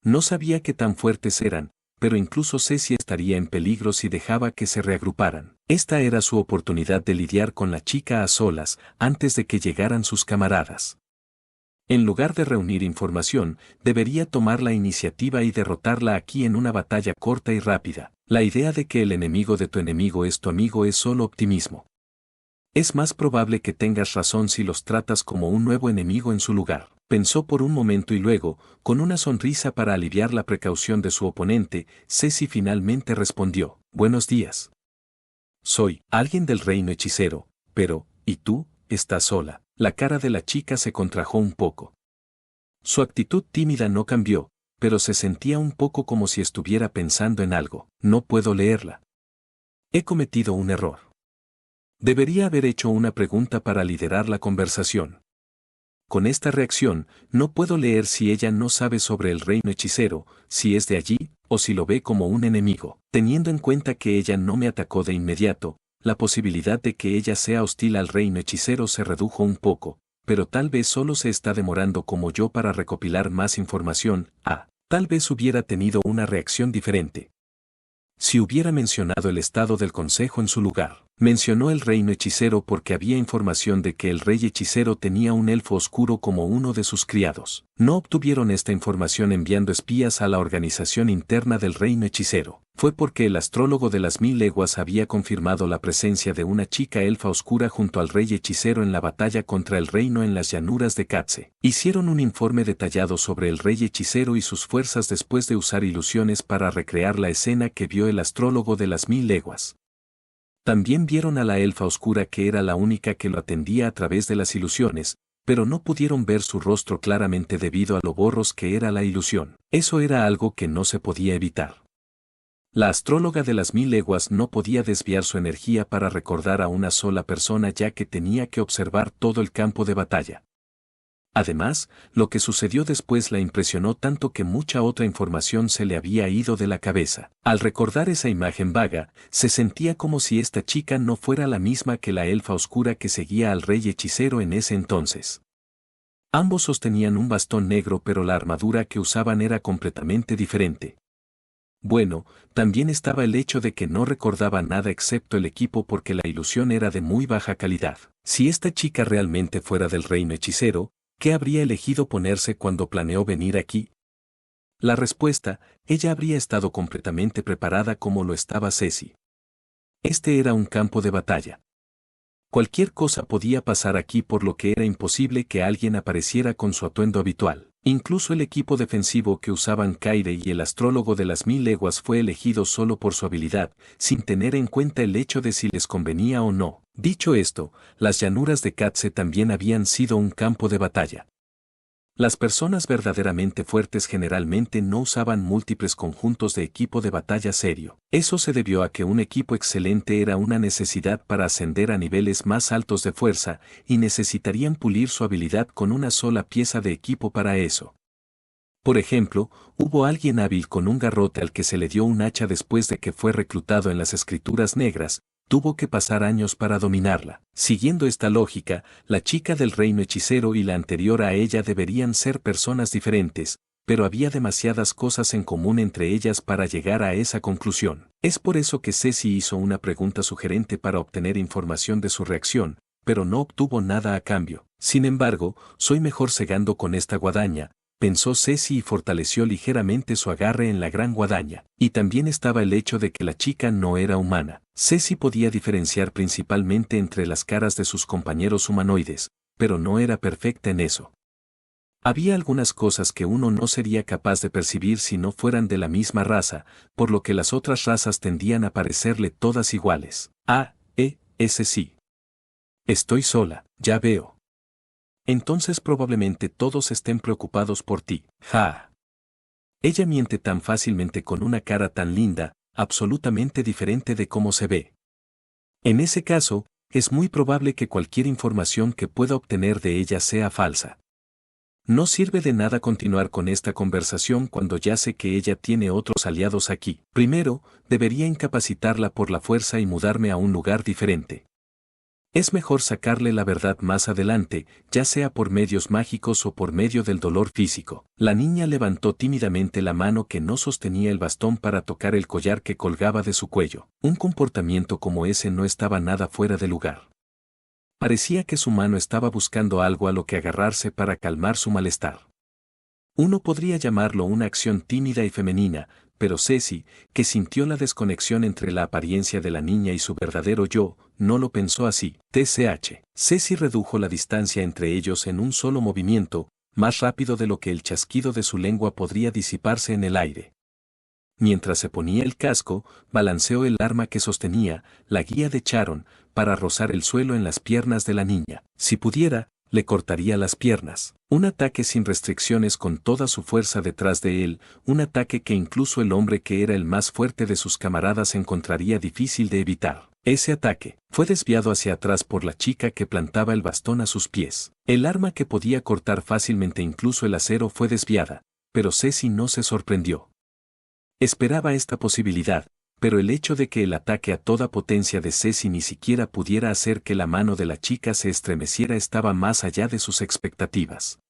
No sabía qué tan fuertes eran, pero incluso Ceci estaría en peligro si dejaba que se reagruparan. Esta era su oportunidad de lidiar con la chica a solas antes de que llegaran sus camaradas. En lugar de reunir información, debería tomar la iniciativa y derrotarla aquí en una batalla corta y rápida. La idea de que el enemigo de tu enemigo es tu amigo es solo optimismo. Es más probable que tengas razón si los tratas como un nuevo enemigo en su lugar. Pensó por un momento y luego, con una sonrisa para aliviar la precaución de su oponente, Ceci finalmente respondió: Buenos días. Soy alguien del reino hechicero, pero, ¿y tú? ¿Estás sola? La cara de la chica se contrajo un poco. Su actitud tímida no cambió, pero se sentía un poco como si estuviera pensando en algo. No puedo leerla. He cometido un error. Debería haber hecho una pregunta para liderar la conversación. Con esta reacción, no puedo leer si ella no sabe sobre el reino hechicero, si es de allí, o si lo ve como un enemigo. Teniendo en cuenta que ella no me atacó de inmediato, la posibilidad de que ella sea hostil al reino hechicero se redujo un poco, pero tal vez solo se está demorando como yo para recopilar más información. Tal vez hubiera tenido una reacción diferente si hubiera mencionado el estado del consejo en su lugar. Mencionó el reino hechicero porque había información de que el rey hechicero tenía un elfo oscuro como uno de sus criados. No obtuvieron esta información enviando espías a la organización interna del reino hechicero. Fue porque el astrólogo de las 1000 leguas había confirmado la presencia de una chica elfa oscura junto al rey hechicero en la batalla contra el reino en las llanuras de Katze. Hicieron un informe detallado sobre el rey hechicero y sus fuerzas después de usar ilusiones para recrear la escena que vio el astrólogo de las 1000 leguas. También vieron a la elfa oscura que era la única que lo atendía a través de las ilusiones, pero no pudieron ver su rostro claramente debido a lo borroso que era la ilusión. Eso era algo que no se podía evitar. La astróloga de las 1000 leguas no podía desviar su energía para recordar a una sola persona ya que tenía que observar todo el campo de batalla. Además, lo que sucedió después la impresionó tanto que mucha otra información se le había ido de la cabeza. Al recordar esa imagen vaga, se sentía como si esta chica no fuera la misma que la elfa oscura que seguía al rey hechicero en ese entonces. Ambos sostenían un bastón negro pero la armadura que usaban era completamente diferente. Bueno, también estaba el hecho de que no recordaba nada excepto el equipo porque la ilusión era de muy baja calidad. Si esta chica realmente fuera del reino hechicero, ¿qué habría elegido ponerse cuando planeó venir aquí? La respuesta, ella habría estado completamente preparada como lo estaba Ceci. Este era un campo de batalla. Cualquier cosa podía pasar aquí por lo que era imposible que alguien apareciera con su atuendo habitual. Incluso el equipo defensivo que usaban Kaire y el astrólogo de las 1000 leguas fue elegido solo por su habilidad, sin tener en cuenta el hecho de si les convenía o no. Dicho esto, las llanuras de Katze también habían sido un campo de batalla. Las personas verdaderamente fuertes generalmente no usaban múltiples conjuntos de equipo de batalla serio. Eso se debió a que un equipo excelente era una necesidad para ascender a niveles más altos de fuerza, y necesitarían pulir su habilidad con una sola pieza de equipo para eso. Por ejemplo, hubo alguien hábil con un garrote al que se le dio un hacha después de que fue reclutado en las escrituras negras, tuvo que pasar años para dominarla. Siguiendo esta lógica, la chica del reino hechicero y la anterior a ella deberían ser personas diferentes, pero había demasiadas cosas en común entre ellas para llegar a esa conclusión. Es por eso que Ceci hizo una pregunta sugerente para obtener información de su reacción, pero no obtuvo nada a cambio. Sin embargo, soy mejor cegando con esta guadaña, pensó Ceci y fortaleció ligeramente su agarre en la gran guadaña. Y también estaba el hecho de que la chica no era humana. Ceci podía diferenciar principalmente entre las caras de sus compañeros humanoides, pero no era perfecta en eso. Había algunas cosas que uno no sería capaz de percibir si no fueran de la misma raza, por lo que las otras razas tendían a parecerle todas iguales. ese sí. Estoy sola, ya veo. Entonces probablemente todos estén preocupados por ti. Ja. Ella miente tan fácilmente con una cara tan linda, absolutamente diferente de cómo se ve. En ese caso, es muy probable que cualquier información que pueda obtener de ella sea falsa. No sirve de nada continuar con esta conversación cuando ya sé que ella tiene otros aliados aquí. Primero, debería incapacitarla por la fuerza y mudarme a un lugar diferente. Es mejor sacarle la verdad más adelante, ya sea por medios mágicos o por medio del dolor físico. La niña levantó tímidamente la mano que no sostenía el bastón para tocar el collar que colgaba de su cuello. Un comportamiento como ese no estaba nada fuera de lugar. Parecía que su mano estaba buscando algo a lo que agarrarse para calmar su malestar. Uno podría llamarlo una acción tímida y femenina, pero Ceci, que sintió la desconexión entre la apariencia de la niña y su verdadero yo, no lo pensó así. TCH. Ceci redujo la distancia entre ellos en un solo movimiento, más rápido de lo que el chasquido de su lengua podría disiparse en el aire. Mientras se ponía el casco, balanceó el arma que sostenía, la guía de Charon, para rozar el suelo en las piernas de la niña. Si pudiera, le cortaría las piernas. Un ataque sin restricciones con toda su fuerza detrás de él, un ataque que incluso el hombre que era el más fuerte de sus camaradas encontraría difícil de evitar. Ese ataque fue desviado hacia atrás por la chica que plantaba el bastón a sus pies. El arma que podía cortar fácilmente incluso el acero fue desviada, pero Ceci no se sorprendió. Esperaba esta posibilidad, pero el hecho de que el ataque a toda potencia de Ceci ni siquiera pudiera hacer que la mano de la chica se estremeciera estaba más allá de sus expectativas.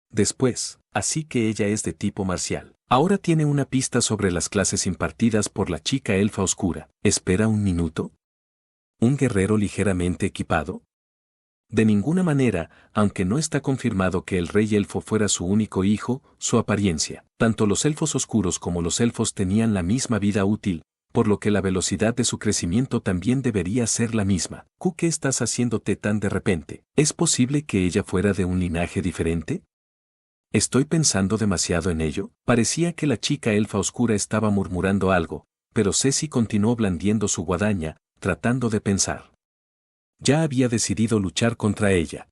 Después, así que ella es de tipo marcial. Ahora tiene una pista sobre las clases impartidas por la chica elfa oscura. ¿Espera un minuto? ¿Un guerrero ligeramente equipado? De ninguna manera, aunque no está confirmado que el rey elfo fuera su único hijo, su apariencia. Tanto los elfos oscuros como los elfos tenían la misma vida útil, por lo que la velocidad de su crecimiento también debería ser la misma. ¿Qué estás haciéndote tan de repente? ¿Es posible que ella fuera de un linaje diferente? ¿Estoy pensando demasiado en ello? Parecía que la chica elfa oscura estaba murmurando algo, pero Ceci continuó blandiendo su guadaña, tratando de pensar. Ya había decidido luchar contra ella.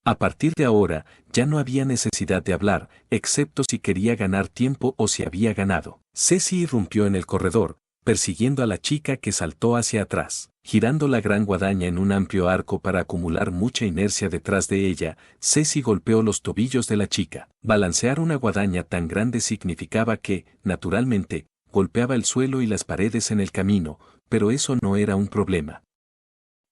A partir de ahora, ya no había necesidad de hablar, excepto si quería ganar tiempo o si había ganado. Ceci irrumpió en el corredor, persiguiendo a la chica que saltó hacia atrás. Girando la gran guadaña en un amplio arco para acumular mucha inercia detrás de ella, Ceci golpeó los tobillos de la chica. Balancear una guadaña tan grande significaba que, naturalmente, golpeaba el suelo y las paredes en el camino, pero eso no era un problema.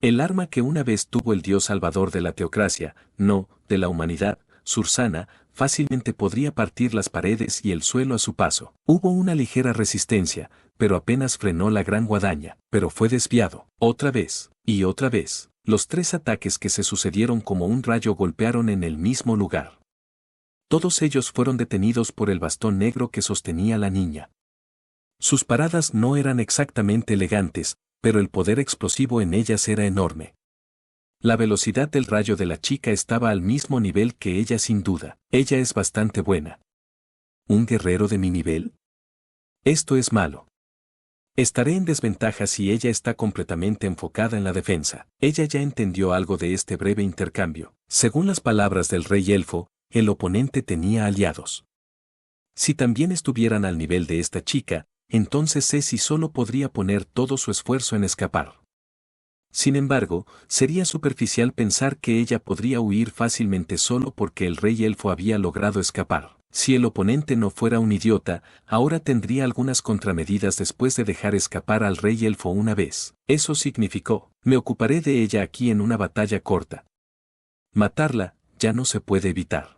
El arma que una vez tuvo el dios salvador de la teocracia, no, de la humanidad, Sursana, fácilmente podría partir las paredes y el suelo a su paso. Hubo una ligera resistencia, pero apenas frenó la gran guadaña, pero fue desviado. Otra vez, y otra vez, los 3 ataques que se sucedieron como un rayo golpearon en el mismo lugar. Todos ellos fueron detenidos por el bastón negro que sostenía la niña. Sus paradas no eran exactamente elegantes, pero el poder explosivo en ellas era enorme. La velocidad del rayo de la chica estaba al mismo nivel que ella sin duda. Ella es bastante buena. ¿Un guerrero de mi nivel? Esto es malo. Estaré en desventaja si ella está completamente enfocada en la defensa. Ella ya entendió algo de este breve intercambio. Según las palabras del rey elfo, el oponente tenía aliados. Si también estuvieran al nivel de esta chica, entonces Ceci solo podría poner todo su esfuerzo en escapar. Sin embargo, sería superficial pensar que ella podría huir fácilmente solo porque el rey elfo había logrado escapar. Si el oponente no fuera un idiota, ahora tendría algunas contramedidas después de dejar escapar al rey elfo una vez. Eso significó, me ocuparé de ella aquí en una batalla corta. Matarla, ya no se puede evitar.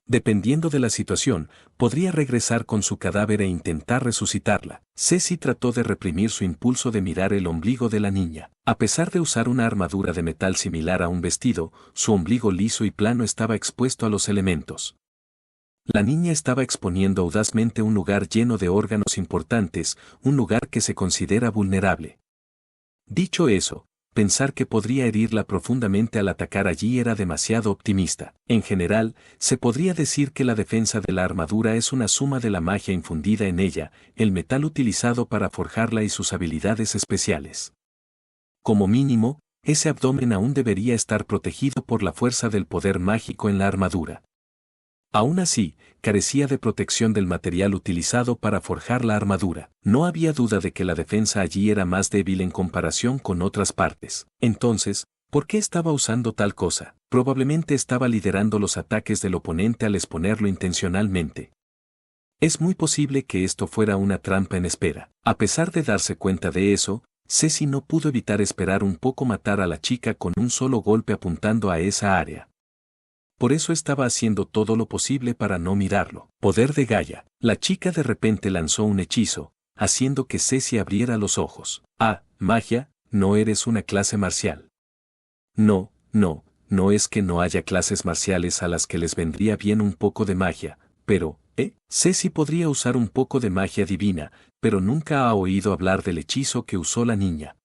Dependiendo de la situación, podría regresar con su cadáver e intentar resucitarla. Ceci trató de reprimir su impulso de mirar el ombligo de la niña. A pesar de usar una armadura de metal similar a un vestido, su ombligo liso y plano estaba expuesto a los elementos. La niña estaba exponiendo audazmente un lugar lleno de órganos importantes, un lugar que se considera vulnerable. Dicho eso, pensar que podría herirla profundamente al atacar allí era demasiado optimista. En general, se podría decir que la defensa de la armadura es una suma de la magia infundida en ella, el metal utilizado para forjarla y sus habilidades especiales. Como mínimo, ese abdomen aún debería estar protegido por la fuerza del poder mágico en la armadura. Aún así, carecía de protección del material utilizado para forjar la armadura. No había duda de que la defensa allí era más débil en comparación con otras partes. Entonces, ¿por qué estaba usando tal cosa? Probablemente estaba liderando los ataques del oponente al exponerlo intencionalmente. Es muy posible que esto fuera una trampa en espera. A pesar de darse cuenta de eso, Ceci no pudo evitar esperar un poco matar a la chica con un solo golpe apuntando a esa área. Por eso estaba haciendo todo lo posible para no mirarlo. Poder de Gaia. La chica de repente lanzó un hechizo, haciendo que Ceci abriera los ojos. Ah, magia, no eres una clase marcial. No, no es que no haya clases marciales a las que les vendría bien un poco de magia, pero, Ceci podría usar un poco de magia divina, pero nunca ha oído hablar del hechizo que usó la niña.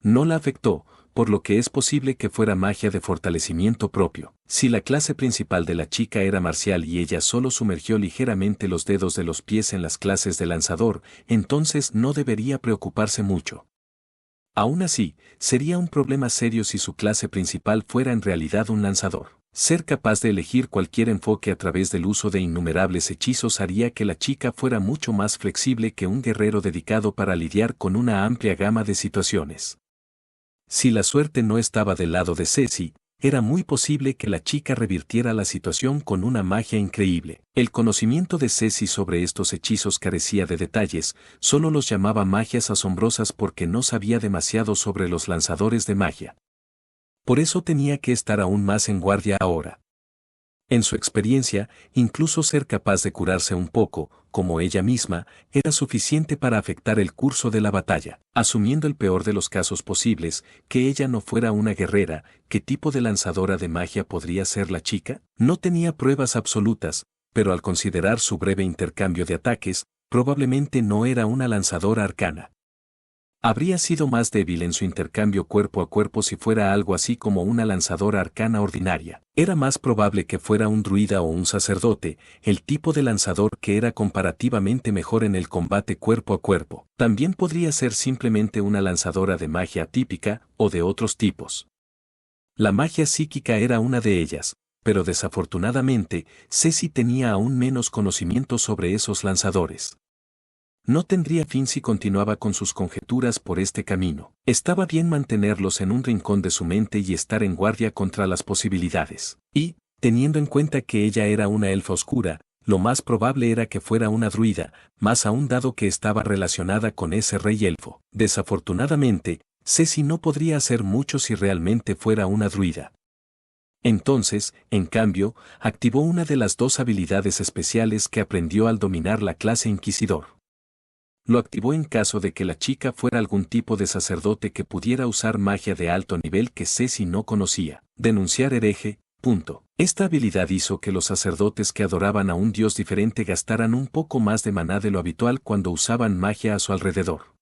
No la afectó, por lo que es posible que fuera magia de fortalecimiento propio. Si la clase principal de la chica era marcial y ella solo sumergió ligeramente los dedos de los pies en las clases de lanzador, entonces no debería preocuparse mucho. Aún así, sería un problema serio si su clase principal fuera en realidad un lanzador. Ser capaz de elegir cualquier enfoque a través del uso de innumerables hechizos haría que la chica fuera mucho más flexible que un guerrero dedicado para lidiar con una amplia gama de situaciones. Si la suerte no estaba del lado de Ceci, era muy posible que la chica revirtiera la situación con una magia increíble. El conocimiento de Ceci sobre estos hechizos carecía de detalles, solo los llamaba magias asombrosas porque no sabía demasiado sobre los lanzadores de magia. Por eso tenía que estar aún más en guardia ahora. En su experiencia, incluso ser capaz de curarse un poco, como ella misma, era suficiente para afectar el curso de la batalla. Asumiendo el peor de los casos posibles, que ella no fuera una guerrera, ¿qué tipo de lanzadora de magia podría ser la chica? No tenía pruebas absolutas, pero al considerar su breve intercambio de ataques, probablemente no era una lanzadora arcana. Habría sido más débil en su intercambio cuerpo a cuerpo si fuera algo así como una lanzadora arcana ordinaria. Era más probable que fuera un druida o un sacerdote, el tipo de lanzador que era comparativamente mejor en el combate cuerpo a cuerpo. También podría ser simplemente una lanzadora de magia típica o de otros tipos. La magia psíquica era una de ellas, pero desafortunadamente, Ceci tenía aún menos conocimiento sobre esos lanzadores. No tendría fin si continuaba con sus conjeturas por este camino. Estaba bien mantenerlos en un rincón de su mente y estar en guardia contra las posibilidades. Y, teniendo en cuenta que ella era una elfa oscura, lo más probable era que fuera una druida, más aún dado que estaba relacionada con ese rey elfo. Desafortunadamente, Ceci no podría hacer mucho si realmente fuera una druida. Entonces, en cambio, activó una de las dos habilidades especiales que aprendió al dominar la clase Inquisidor. Lo activó en caso de que la chica fuera algún tipo de sacerdote que pudiera usar magia de alto nivel que Ceci no conocía. Denunciar hereje. Esta habilidad hizo que los sacerdotes que adoraban a un dios diferente gastaran un poco más de maná de lo habitual cuando usaban magia a su alrededor.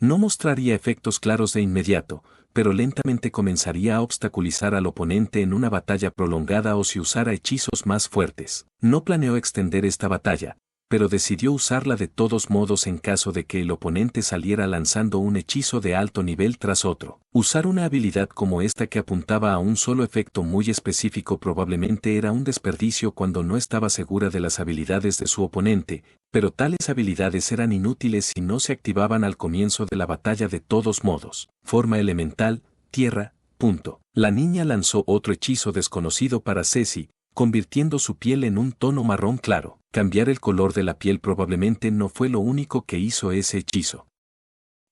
No mostraría efectos claros de inmediato, pero lentamente comenzaría a obstaculizar al oponente en una batalla prolongada o si usara hechizos más fuertes. No planeó extender esta batalla, pero decidió usarla de todos modos en caso de que el oponente saliera lanzando un hechizo de alto nivel tras otro. Usar una habilidad como esta que apuntaba a un solo efecto muy específico probablemente era un desperdicio cuando no estaba segura de las habilidades de su oponente, pero tales habilidades eran inútiles si no se activaban al comienzo de la batalla de todos modos. Forma elemental, tierra. La niña lanzó otro hechizo desconocido para Ceci, convirtiendo su piel en un tono marrón claro. Cambiar el color de la piel probablemente no fue lo único que hizo ese hechizo.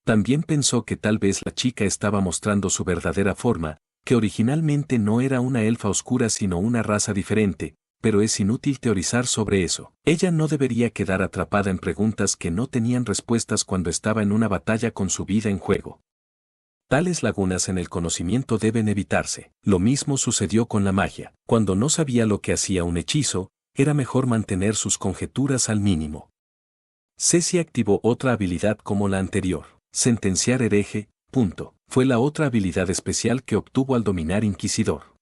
También pensó que tal vez la chica estaba mostrando su verdadera forma, que originalmente no era una elfa oscura sino una raza diferente, pero es inútil teorizar sobre eso. Ella no debería quedar atrapada en preguntas que no tenían respuestas cuando estaba en una batalla con su vida en juego. Tales lagunas en el conocimiento deben evitarse. Lo mismo sucedió con la magia. Cuando no sabía lo que hacía un hechizo, era mejor mantener sus conjeturas al mínimo. Ceci activó otra habilidad como la anterior. Sentenciar hereje. Fue la otra habilidad especial que obtuvo al dominar Inquisidor.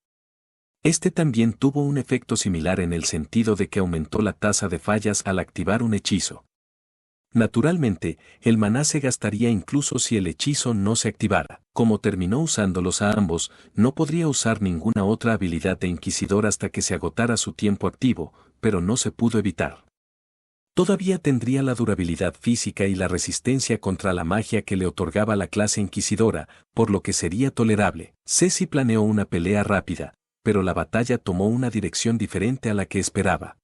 Este también tuvo un efecto similar en el sentido de que aumentó la tasa de fallas al activar un hechizo. Naturalmente, el maná se gastaría incluso si el hechizo no se activara. Como terminó usándolos a ambos, no podría usar ninguna otra habilidad de Inquisidor hasta que se agotara su tiempo activo, pero no se pudo evitar. Todavía tendría la durabilidad física y la resistencia contra la magia que le otorgaba la clase Inquisidora, por lo que sería tolerable. Ceci planeó una pelea rápida, pero la batalla tomó una dirección diferente a la que esperaba.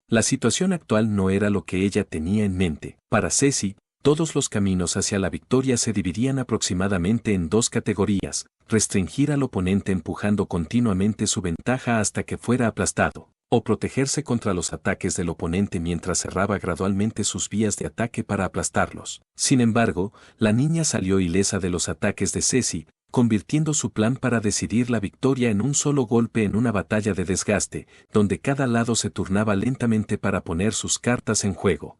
La situación actual no era lo que ella tenía en mente. Para Ceci, todos los caminos hacia la victoria se dividían aproximadamente en dos categorías: restringir al oponente empujando continuamente su ventaja hasta que fuera aplastado, o protegerse contra los ataques del oponente mientras cerraba gradualmente sus vías de ataque para aplastarlos. Sin embargo, la niña salió ilesa de los ataques de Ceci, convirtiendo su plan para decidir la victoria en un solo golpe en una batalla de desgaste, donde cada lado se turnaba lentamente para poner sus cartas en juego.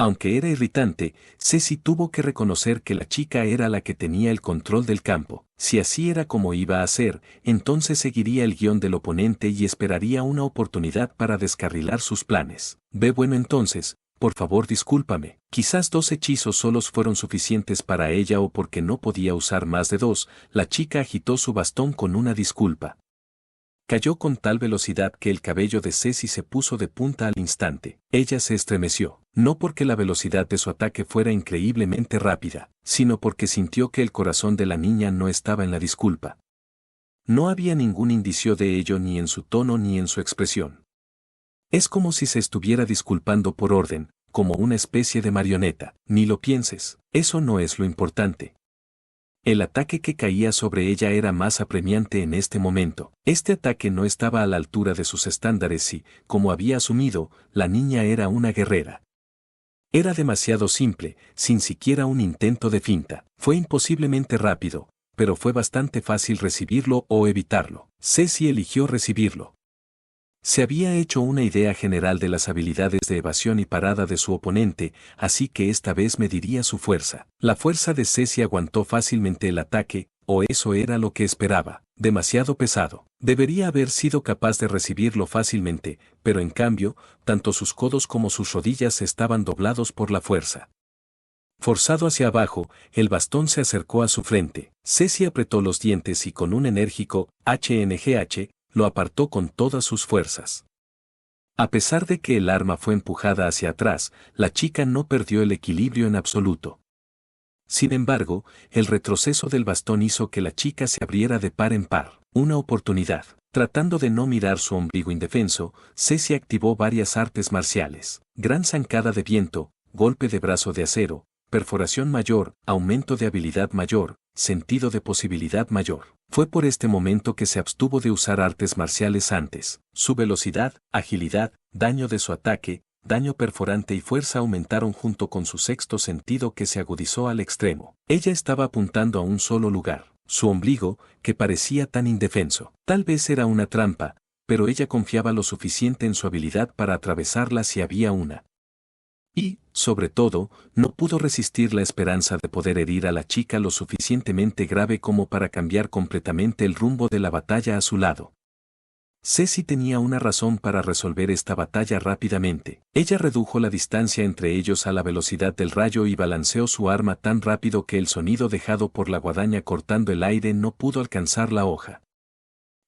Aunque era irritante, Ceci tuvo que reconocer que la chica era la que tenía el control del campo. Si así era como iba a ser, entonces seguiría el guión del oponente y esperaría una oportunidad para descarrilar sus planes. Bueno, entonces, por favor discúlpame. Quizás 2 hechizos solos fueron suficientes para ella, o porque no podía usar más de 2, la chica agitó su bastón con una disculpa. Cayó con tal velocidad que el cabello de Ceci se puso de punta al instante. Ella se estremeció, no porque la velocidad de su ataque fuera increíblemente rápida, sino porque sintió que el corazón de la niña no estaba en la disculpa. No había ningún indicio de ello ni en su tono ni en su expresión. Es como si se estuviera disculpando por orden, como una especie de marioneta. Ni lo pienses, eso no es lo importante. El ataque que caía sobre ella era más apremiante en este momento. Este ataque no estaba a la altura de sus estándares y, como había asumido, la niña era una guerrera. Era demasiado simple, sin siquiera un intento de finta. Fue imposiblemente rápido, pero fue bastante fácil recibirlo o evitarlo. Ceci eligió recibirlo. Se había hecho una idea general de las habilidades de evasión y parada de su oponente, así que esta vez mediría su fuerza. La fuerza de Ceci aguantó fácilmente el ataque, o eso era lo que esperaba. Demasiado pesado. Debería haber sido capaz de recibirlo fácilmente, pero en cambio, tanto sus codos como sus rodillas estaban doblados por la fuerza. Forzado hacia abajo, el bastón se acercó a su frente. Ceci apretó los dientes y con un enérgico HNGH, lo apartó con todas sus fuerzas. A pesar de que el arma fue empujada hacia atrás, la chica no perdió el equilibrio en absoluto. Sin embargo, el retroceso del bastón hizo que la chica se abriera de par en par. Una oportunidad. Tratando de no mirar su ombligo indefenso, Ceci activó varias artes marciales: gran zancada de viento, golpe de brazo de acero, perforación mayor, aumento de habilidad mayor, sentido de posibilidad mayor. Fue por este momento que se abstuvo de usar artes marciales antes. Su velocidad, agilidad, daño de su ataque, daño perforante y fuerza aumentaron junto con su sexto sentido, que se agudizó al extremo. Ella estaba apuntando a un solo lugar, su ombligo, que parecía tan indefenso. Tal vez era una trampa, pero ella confiaba lo suficiente en su habilidad para atravesarla si había una. Y, sobre todo, no pudo resistir la esperanza de poder herir a la chica lo suficientemente grave como para cambiar completamente el rumbo de la batalla a su lado. Ceci tenía una razón para resolver esta batalla rápidamente. Ella redujo la distancia entre ellos a la velocidad del rayo y balanceó su arma tan rápido que el sonido dejado por la guadaña cortando el aire no pudo alcanzar la hoja.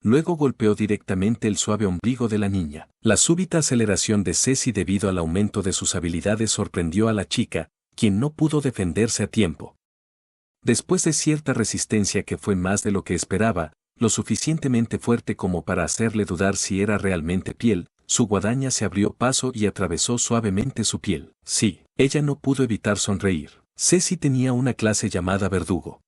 Luego golpeó directamente el suave ombligo de la niña. La súbita aceleración de Ceci debido al aumento de sus habilidades sorprendió a la chica, quien no pudo defenderse a tiempo. Después de cierta resistencia que fue más de lo que esperaba, lo suficientemente fuerte como para hacerle dudar si era realmente piel, su guadaña se abrió paso y atravesó suavemente su piel. Sí, ella no pudo evitar sonreír. Ceci tenía una clase llamada verdugo.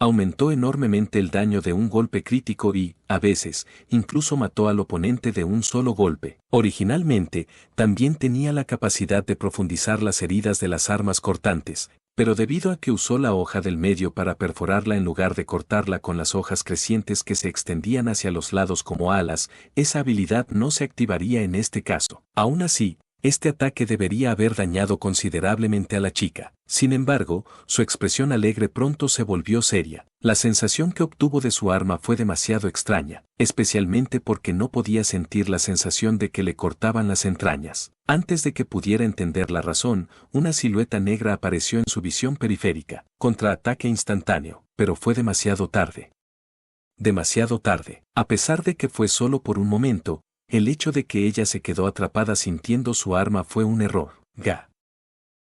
Aumentó enormemente el daño de un golpe crítico y, a veces, incluso mató al oponente de un solo golpe. Originalmente, también tenía la capacidad de profundizar las heridas de las armas cortantes, pero debido a que usó la hoja del medio para perforarla en lugar de cortarla con las hojas crecientes que se extendían hacia los lados como alas, esa habilidad no se activaría en este caso. Aún así, este ataque debería haber dañado considerablemente a la chica. Sin embargo, su expresión alegre pronto se volvió seria. La sensación que obtuvo de su arma fue demasiado extraña, especialmente porque no podía sentir la sensación de que le cortaban las entrañas. Antes de que pudiera entender la razón, una silueta negra apareció en su visión periférica. Contraataque instantáneo, pero fue demasiado tarde. Demasiado tarde. A pesar de que fue solo por un momento, el hecho de que ella se quedó atrapada sintiendo su arma fue un error. Ga.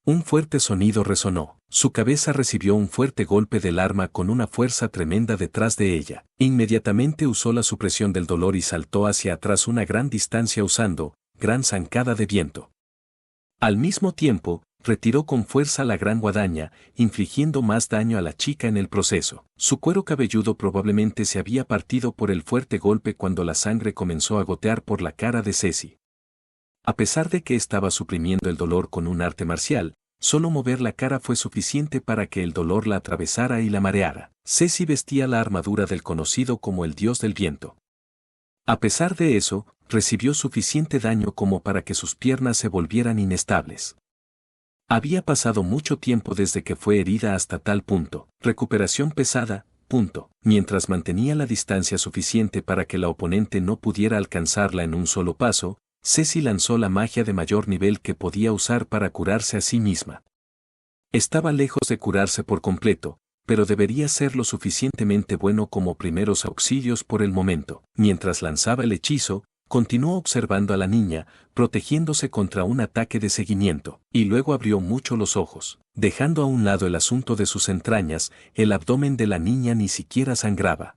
Un fuerte sonido resonó. Su cabeza recibió un fuerte golpe del arma con una fuerza tremenda detrás de ella. Inmediatamente usó la supresión del dolor y saltó hacia atrás una gran distancia usando gran zancada de viento. Al mismo tiempo, retiró con fuerza la gran guadaña, infligiendo más daño a la chica en el proceso. Su cuero cabelludo probablemente se había partido por el fuerte golpe cuando la sangre comenzó a gotear por la cara de Ceci. A pesar de que estaba suprimiendo el dolor con un arte marcial, solo mover la cara fue suficiente para que el dolor la atravesara y la mareara. Ceci vestía la armadura del conocido como el dios del viento. A pesar de eso, recibió suficiente daño como para que sus piernas se volvieran inestables. Había pasado mucho tiempo desde que fue herida hasta tal punto. Recuperación pesada, punto. Mientras mantenía la distancia suficiente para que la oponente no pudiera alcanzarla en un solo paso, Ceci lanzó la magia de mayor nivel que podía usar para curarse a sí misma. Estaba lejos de curarse por completo, pero debería ser lo suficientemente bueno como primeros auxilios por el momento. Mientras lanzaba el hechizo, continuó observando a la niña, protegiéndose contra un ataque de seguimiento, y luego abrió mucho los ojos. Dejando a un lado el asunto de sus entrañas, el abdomen de la niña ni siquiera sangraba.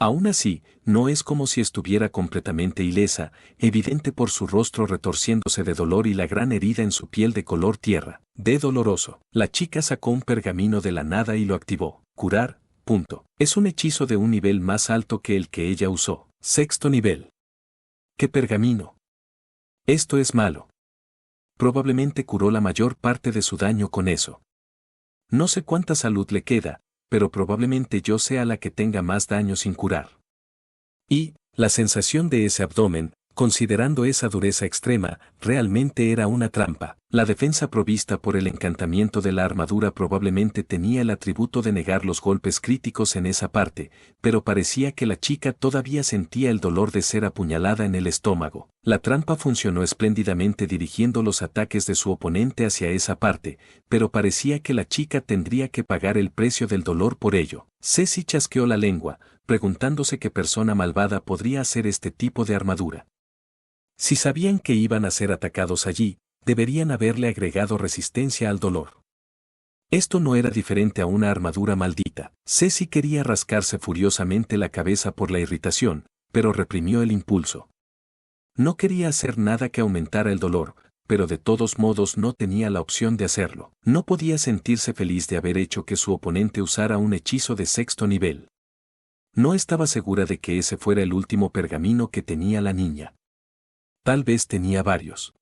Aún así, no es como si estuviera completamente ilesa, evidente por su rostro retorciéndose de dolor y la gran herida en su piel de color tierra. De doloroso. La chica sacó un pergamino de la nada y lo activó. Curar, punto. Es un hechizo de un nivel más alto que el que ella usó. Sexto nivel. ¿Qué pergamino? Esto es malo. Probablemente curó la mayor parte de su daño con eso. No sé cuánta salud le queda, pero probablemente yo sea la que tenga más daño sin curar. Y, la sensación de ese abdomen, considerando esa dureza extrema, realmente era una trampa. La defensa provista por el encantamiento de la armadura probablemente tenía el atributo de negar los golpes críticos en esa parte, pero parecía que la chica todavía sentía el dolor de ser apuñalada en el estómago. La trampa funcionó espléndidamente dirigiendo los ataques de su oponente hacia esa parte, pero parecía que la chica tendría que pagar el precio del dolor por ello. Ceci chasqueó la lengua, preguntándose qué persona malvada podría hacer este tipo de armadura. Si sabían que iban a ser atacados allí, deberían haberle agregado resistencia al dolor. Esto no era diferente a una armadura maldita. Ceci quería rascarse furiosamente la cabeza por la irritación, pero reprimió el impulso. No quería hacer nada que aumentara el dolor, pero de todos modos no tenía la opción de hacerlo. No podía sentirse feliz de haber hecho que su oponente usara un hechizo de sexto nivel. No estaba segura de que ese fuera el último pergamino que tenía la niña. Tal vez tenía varios.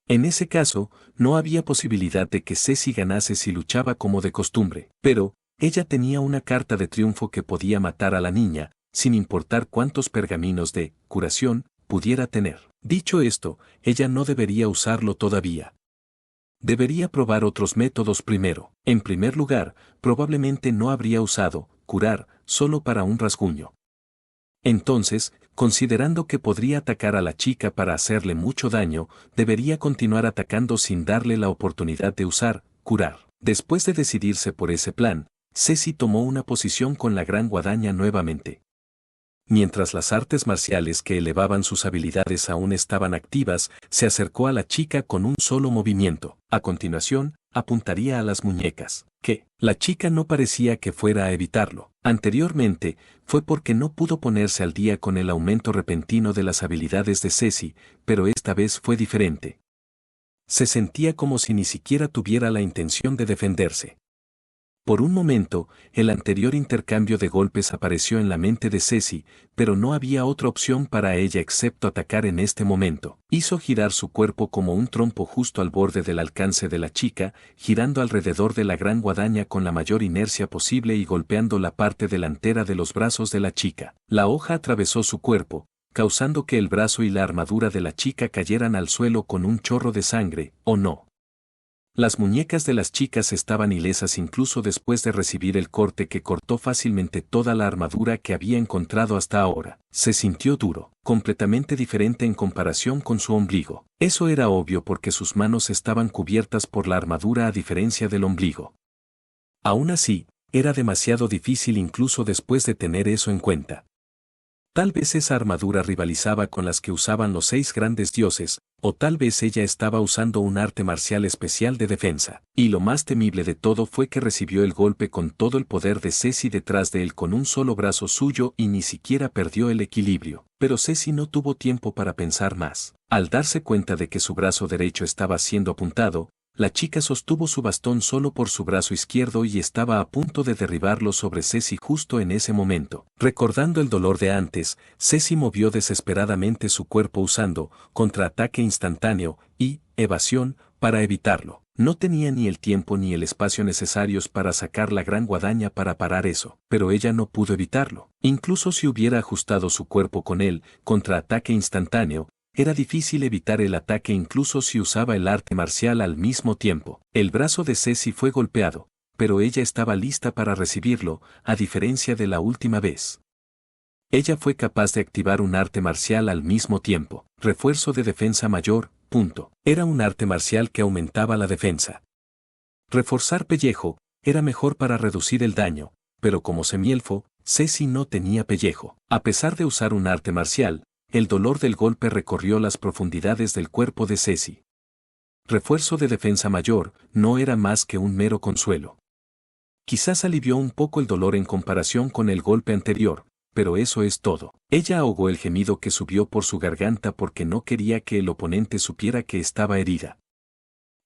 En ese caso, no había posibilidad de que Ceci ganase si luchaba como de costumbre, pero ella tenía una carta de triunfo que podía matar a la niña, sin importar cuántos pergaminos de curación pudiera tener. Dicho esto, ella no debería usarlo todavía. Debería probar otros métodos primero. En primer lugar, probablemente no habría usado curar solo para un rasguño. Entonces, considerando que podría atacar a la chica para hacerle mucho daño, debería continuar atacando sin darle la oportunidad de usar curar. Después de decidirse por ese plan, Ceci tomó una posición con la gran guadaña nuevamente. Mientras las artes marciales que elevaban sus habilidades aún estaban activas, se acercó a la chica con un solo movimiento. A continuación, apuntaría a las muñecas, que la chica no parecía que fuera a evitarlo. Anteriormente, fue porque no pudo ponerse al día con el aumento repentino de las habilidades de Ceci, pero esta vez fue diferente. Se sentía como si ni siquiera tuviera la intención de defenderse. Por un momento, el anterior intercambio de golpes apareció en la mente de Ceci, pero no había otra opción para ella excepto atacar en este momento. Hizo girar su cuerpo como un trompo justo al borde del alcance de la chica, girando alrededor de la gran guadaña con la mayor inercia posible y golpeando la parte delantera de los brazos de la chica. La hoja atravesó su cuerpo, causando que el brazo y la armadura de la chica cayeran al suelo con un chorro de sangre, ¿o no? Las muñecas de las chicas estaban ilesas incluso después de recibir el corte que cortó fácilmente toda la armadura que había encontrado hasta ahora. Se sintió duro, completamente diferente en comparación con su ombligo. Eso era obvio porque sus manos estaban cubiertas por la armadura a diferencia del ombligo. Aún así, era demasiado difícil incluso después de tener eso en cuenta. Tal vez esa armadura rivalizaba con las que usaban los 6 grandes dioses, o tal vez ella estaba usando un arte marcial especial de defensa. Y lo más temible de todo fue que recibió el golpe con todo el poder de Ceci detrás de él con un solo brazo suyo y ni siquiera perdió el equilibrio. Pero Ceci no tuvo tiempo para pensar más. Al darse cuenta de que su brazo derecho estaba siendo apuntado, la chica sostuvo su bastón solo por su brazo izquierdo y estaba a punto de derribarlo sobre Ceci justo en ese momento. Recordando el dolor de antes, Ceci movió desesperadamente su cuerpo usando contraataque instantáneo y evasión para evitarlo. No tenía ni el tiempo ni el espacio necesarios para sacar la gran guadaña para parar eso, pero ella no pudo evitarlo. Incluso si hubiera ajustado su cuerpo con él, contraataque instantáneo, era difícil evitar el ataque incluso si usaba el arte marcial al mismo tiempo. El brazo de Ceci fue golpeado, pero ella estaba lista para recibirlo, a diferencia de la última vez. Ella fue capaz de activar un arte marcial al mismo tiempo. Refuerzo de defensa mayor, punto. Era un arte marcial que aumentaba la defensa. Reforzar pellejo, era mejor para reducir el daño, pero como semielfo, Ceci no tenía pellejo. A pesar de usar un arte marcial, el dolor del golpe recorrió las profundidades del cuerpo de Ceci. Refuerzo de defensa mayor no era más que un mero consuelo. Quizás alivió un poco el dolor en comparación con el golpe anterior, pero eso es todo. Ella ahogó el gemido que subió por su garganta porque no quería que el oponente supiera que estaba herida.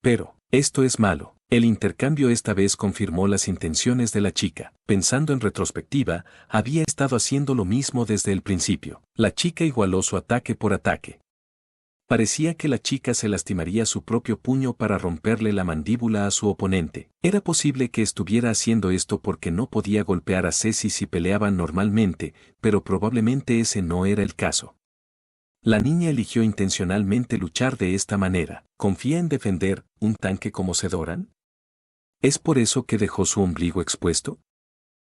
Pero, esto es malo. El intercambio esta vez confirmó las intenciones de la chica. Pensando en retrospectiva, había estado haciendo lo mismo desde el principio. La chica igualó su ataque por ataque. Parecía que la chica se lastimaría su propio puño para romperle la mandíbula a su oponente. Era posible que estuviera haciendo esto porque no podía golpear a Ceci si peleaban normalmente, pero probablemente ese no era el caso. La niña eligió intencionalmente luchar de esta manera. ¿Confía en defender un tanque como Sedoran? ¿Es por eso que dejó su ombligo expuesto?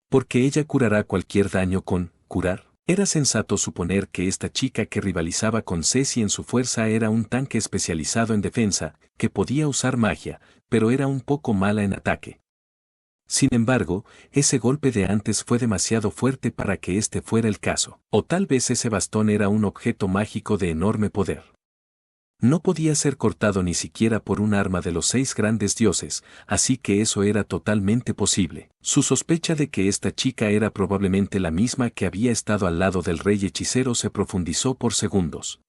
Porque ella curará cualquier daño con curar. Era sensato suponer que esta chica que rivalizaba con Ceci en su fuerza era un tanque especializado en defensa, que podía usar magia, pero era un poco mala en ataque. Sin embargo, ese golpe de antes fue demasiado fuerte para que este fuera el caso. O tal vez ese bastón era un objeto mágico de enorme poder. No podía ser cortado ni siquiera por un arma de los 6 grandes dioses, así que eso era totalmente posible. Su sospecha de que esta chica era probablemente la misma que había estado al lado del rey hechicero se profundizó por segundos.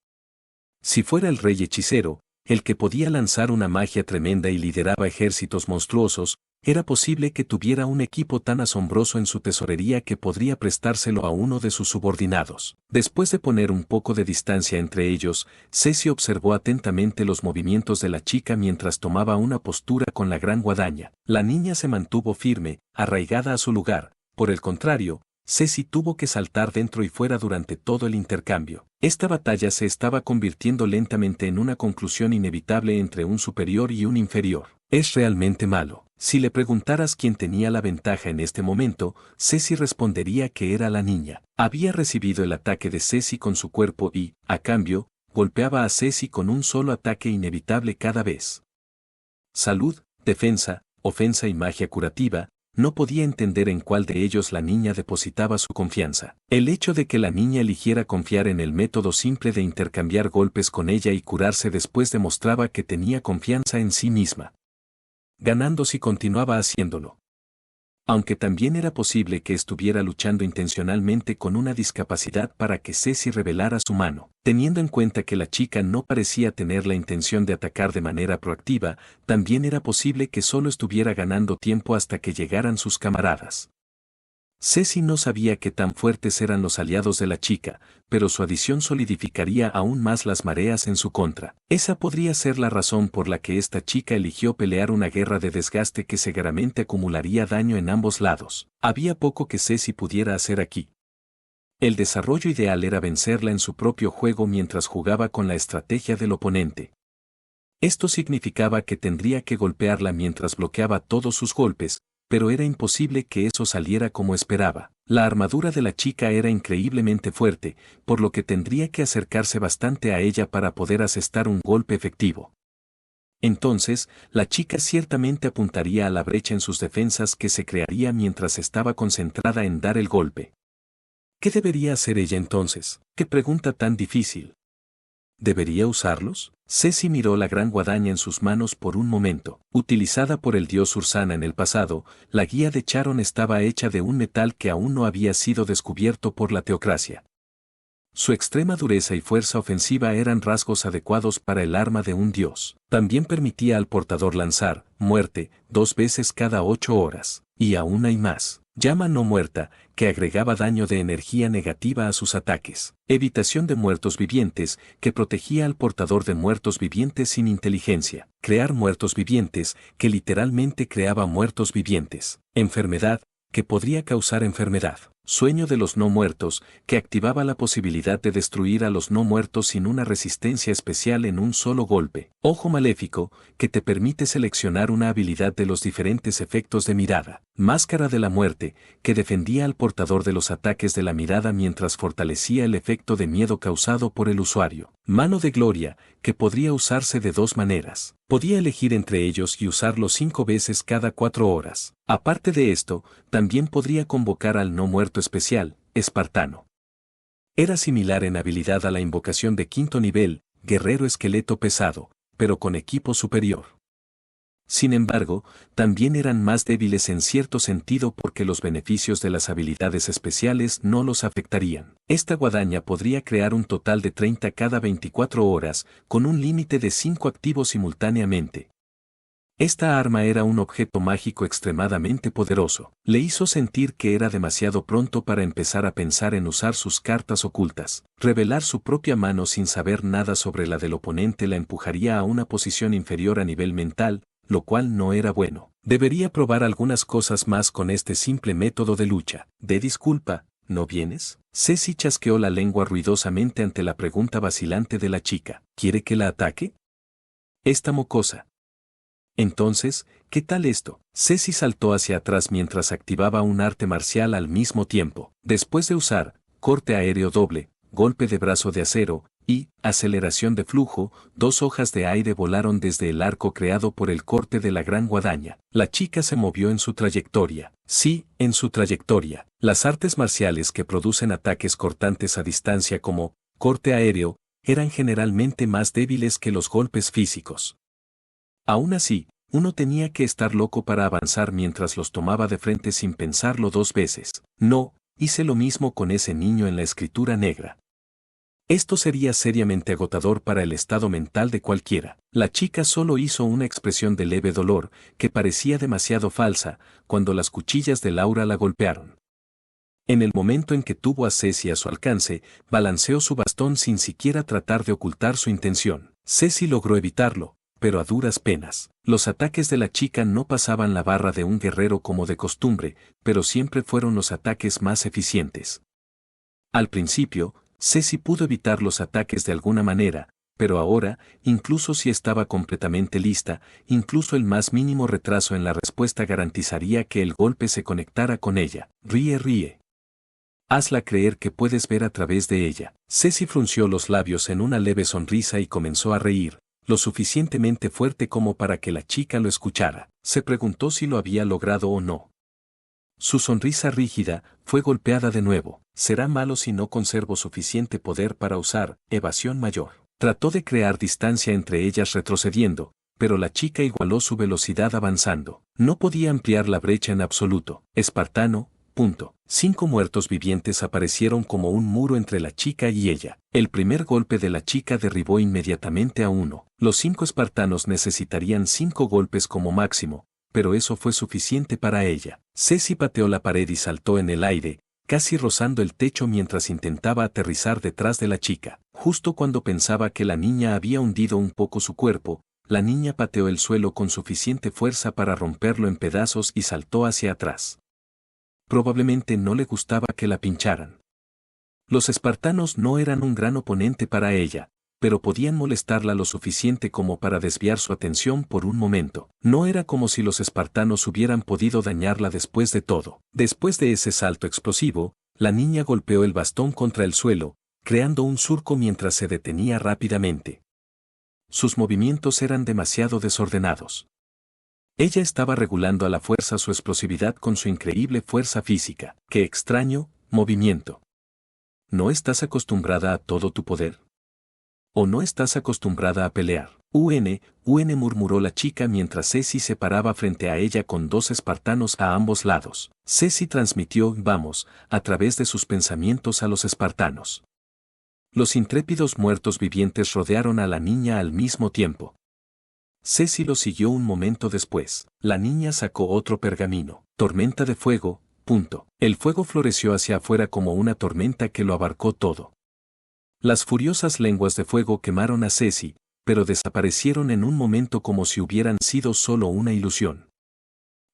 Si fuera el rey hechicero, el que podía lanzar una magia tremenda y lideraba ejércitos monstruosos, era posible que tuviera un equipo tan asombroso en su tesorería que podría prestárselo a uno de sus subordinados. Después de poner un poco de distancia entre ellos, Ceci observó atentamente los movimientos de la chica mientras tomaba una postura con la gran guadaña. La niña se mantuvo firme, arraigada a su lugar. Por el contrario, Ceci tuvo que saltar dentro y fuera durante todo el intercambio. Esta batalla se estaba convirtiendo lentamente en una conclusión inevitable entre un superior y un inferior. Es realmente malo. Si le preguntaras quién tenía la ventaja en este momento, Ceci respondería que era la niña. Había recibido el ataque de Ceci con su cuerpo y, a cambio, golpeaba a Ceci con un solo ataque inevitable cada vez. Salud, defensa, ofensa y magia curativa. No podía entender en cuál de ellos la niña depositaba su confianza. El hecho de que la niña eligiera confiar en el método simple de intercambiar golpes con ella y curarse después demostraba que tenía confianza en sí misma. Ganando si continuaba haciéndolo. Aunque también era posible que estuviera luchando intencionalmente con una discapacidad para que Ceci revelara su mano. Teniendo en cuenta que la chica no parecía tener la intención de atacar de manera proactiva, también era posible que solo estuviera ganando tiempo hasta que llegaran sus camaradas. Ceci no sabía qué tan fuertes eran los aliados de la chica, pero su adición solidificaría aún más las mareas en su contra. Esa podría ser la razón por la que esta chica eligió pelear una guerra de desgaste que seguramente acumularía daño en ambos lados. Había poco que Ceci pudiera hacer aquí. El desarrollo ideal era vencerla en su propio juego mientras jugaba con la estrategia del oponente. Esto significaba que tendría que golpearla mientras bloqueaba todos sus golpes, pero era imposible que eso saliera como esperaba. La armadura de la chica era increíblemente fuerte, por lo que tendría que acercarse bastante a ella para poder asestar un golpe efectivo. Entonces, la chica ciertamente apuntaría a la brecha en sus defensas que se crearía mientras estaba concentrada en dar el golpe. ¿Qué debería hacer ella entonces? ¡Qué pregunta tan difícil! ¿Debería usarlos? Ceci miró la gran guadaña en sus manos por un momento. Utilizada por el dios Ursana en el pasado, la guía de Charon estaba hecha de un metal que aún no había sido descubierto por la teocracia. Su extrema dureza y fuerza ofensiva eran rasgos adecuados para el arma de un dios. También permitía al portador lanzar muerte 2 veces cada 8 horas. Y aún hay más. Llama no muerta, que agregaba daño de energía negativa a sus ataques. Evitación de muertos vivientes, que protegía al portador de muertos vivientes sin inteligencia. Crear muertos vivientes, que literalmente creaba muertos vivientes. Enfermedad, que podría causar enfermedad. Sueño de los no muertos, que activaba la posibilidad de destruir a los no muertos sin una resistencia especial en un solo golpe. Ojo maléfico, que te permite seleccionar una habilidad de los diferentes efectos de mirada. Máscara de la muerte, que defendía al portador de los ataques de la mirada mientras fortalecía el efecto de miedo causado por el usuario. Mano de gloria, que podría usarse de 2 maneras. Podía elegir entre ellos y usarlo 5 veces cada 4 horas. Aparte de esto, también podría convocar al no muerto especial, espartano. Era similar en habilidad a la invocación de 5º nivel, guerrero esqueleto pesado, pero con equipo superior. Sin embargo, también eran más débiles en cierto sentido porque los beneficios de las habilidades especiales no los afectarían. Esta guadaña podría crear un total de 30 cada 24 horas, con un límite de 5 activos simultáneamente. Esta arma era un objeto mágico extremadamente poderoso. Le hizo sentir que era demasiado pronto para empezar a pensar en usar sus cartas ocultas. Revelar su propia mano sin saber nada sobre la del oponente la empujaría a una posición inferior a nivel mental, lo cual no era bueno. Debería probar algunas cosas más con este simple método de lucha. Disculpa, ¿no vienes? Ceci chasqueó la lengua ruidosamente ante la pregunta vacilante de la chica. ¿Quiere que la ataque? Esta mocosa. Entonces, ¿qué tal esto? Ceci saltó hacia atrás mientras activaba un arte marcial al mismo tiempo. Después de usar corte aéreo doble, golpe de brazo de acero y aceleración de flujo, 2 hojas de aire volaron desde el arco creado por el corte de la gran guadaña. La chica se movió en su trayectoria. Sí, en su trayectoria. Las artes marciales que producen ataques cortantes a distancia como corte aéreo eran generalmente más débiles que los golpes físicos. Aún así, uno tenía que estar loco para avanzar mientras los tomaba de frente sin pensarlo 2 veces. No, hice lo mismo con ese niño en la escritura negra. Esto sería seriamente agotador para el estado mental de cualquiera. La chica solo hizo una expresión de leve dolor, que parecía demasiado falsa, cuando las cuchillas de Laura la golpearon. En el momento en que tuvo a Ceci a su alcance, balanceó su bastón sin siquiera tratar de ocultar su intención. Ceci logró evitarlo, pero a duras penas. Los ataques de la chica no pasaban la barra de un guerrero como de costumbre, pero siempre fueron los ataques más eficientes. Al principio, Ceci pudo evitar los ataques de alguna manera, pero ahora, incluso si estaba completamente lista, incluso el más mínimo retraso en la respuesta garantizaría que el golpe se conectara con ella. Ríe. Hazla creer que puedes ver a través de ella. Ceci frunció los labios en una leve sonrisa y comenzó a reír, lo suficientemente fuerte como para que la chica lo escuchara. Se preguntó si lo había logrado o no. Su sonrisa rígida fue golpeada de nuevo. Será malo si no conservo suficiente poder para usar evasión mayor. Trató de crear distancia entre ellas retrocediendo, pero la chica igualó su velocidad avanzando. No podía ampliar la brecha en absoluto. Espartano. 5 muertos vivientes aparecieron como un muro entre la chica y ella. El primer golpe de la chica derribó inmediatamente a uno. Los 5 espartanos necesitarían 5 golpes como máximo, pero eso fue suficiente para ella. Ceci pateó la pared y saltó en el aire, casi rozando el techo mientras intentaba aterrizar detrás de la chica. Justo cuando pensaba que la niña había hundido un poco su cuerpo, la niña pateó el suelo con suficiente fuerza para romperlo en pedazos y saltó hacia atrás. Probablemente no le gustaba que la pincharan. Los espartanos no eran un gran oponente para ella, pero podían molestarla lo suficiente como para desviar su atención por un momento. No era como si los espartanos hubieran podido dañarla después de todo. Después de ese salto explosivo, la niña golpeó el bastón contra el suelo, creando un surco mientras se detenía rápidamente. Sus movimientos eran demasiado desordenados. Ella estaba regulando a la fuerza su explosividad con su increíble fuerza física. ¡Qué extraño movimiento! ¿No estás acostumbrada a todo tu poder? ¿O no estás acostumbrada a pelear? Murmuró la chica mientras Ceci se paraba frente a ella con dos espartanos a ambos lados. Ceci transmitió vamos a través de sus pensamientos a los espartanos. Los intrépidos muertos vivientes rodearon a la niña al mismo tiempo. Ceci lo siguió un momento después. La niña sacó otro pergamino. Tormenta de fuego. El fuego floreció hacia afuera como una tormenta que lo abarcó todo. Las furiosas lenguas de fuego quemaron a Ceci, pero desaparecieron en un momento como si hubieran sido solo una ilusión.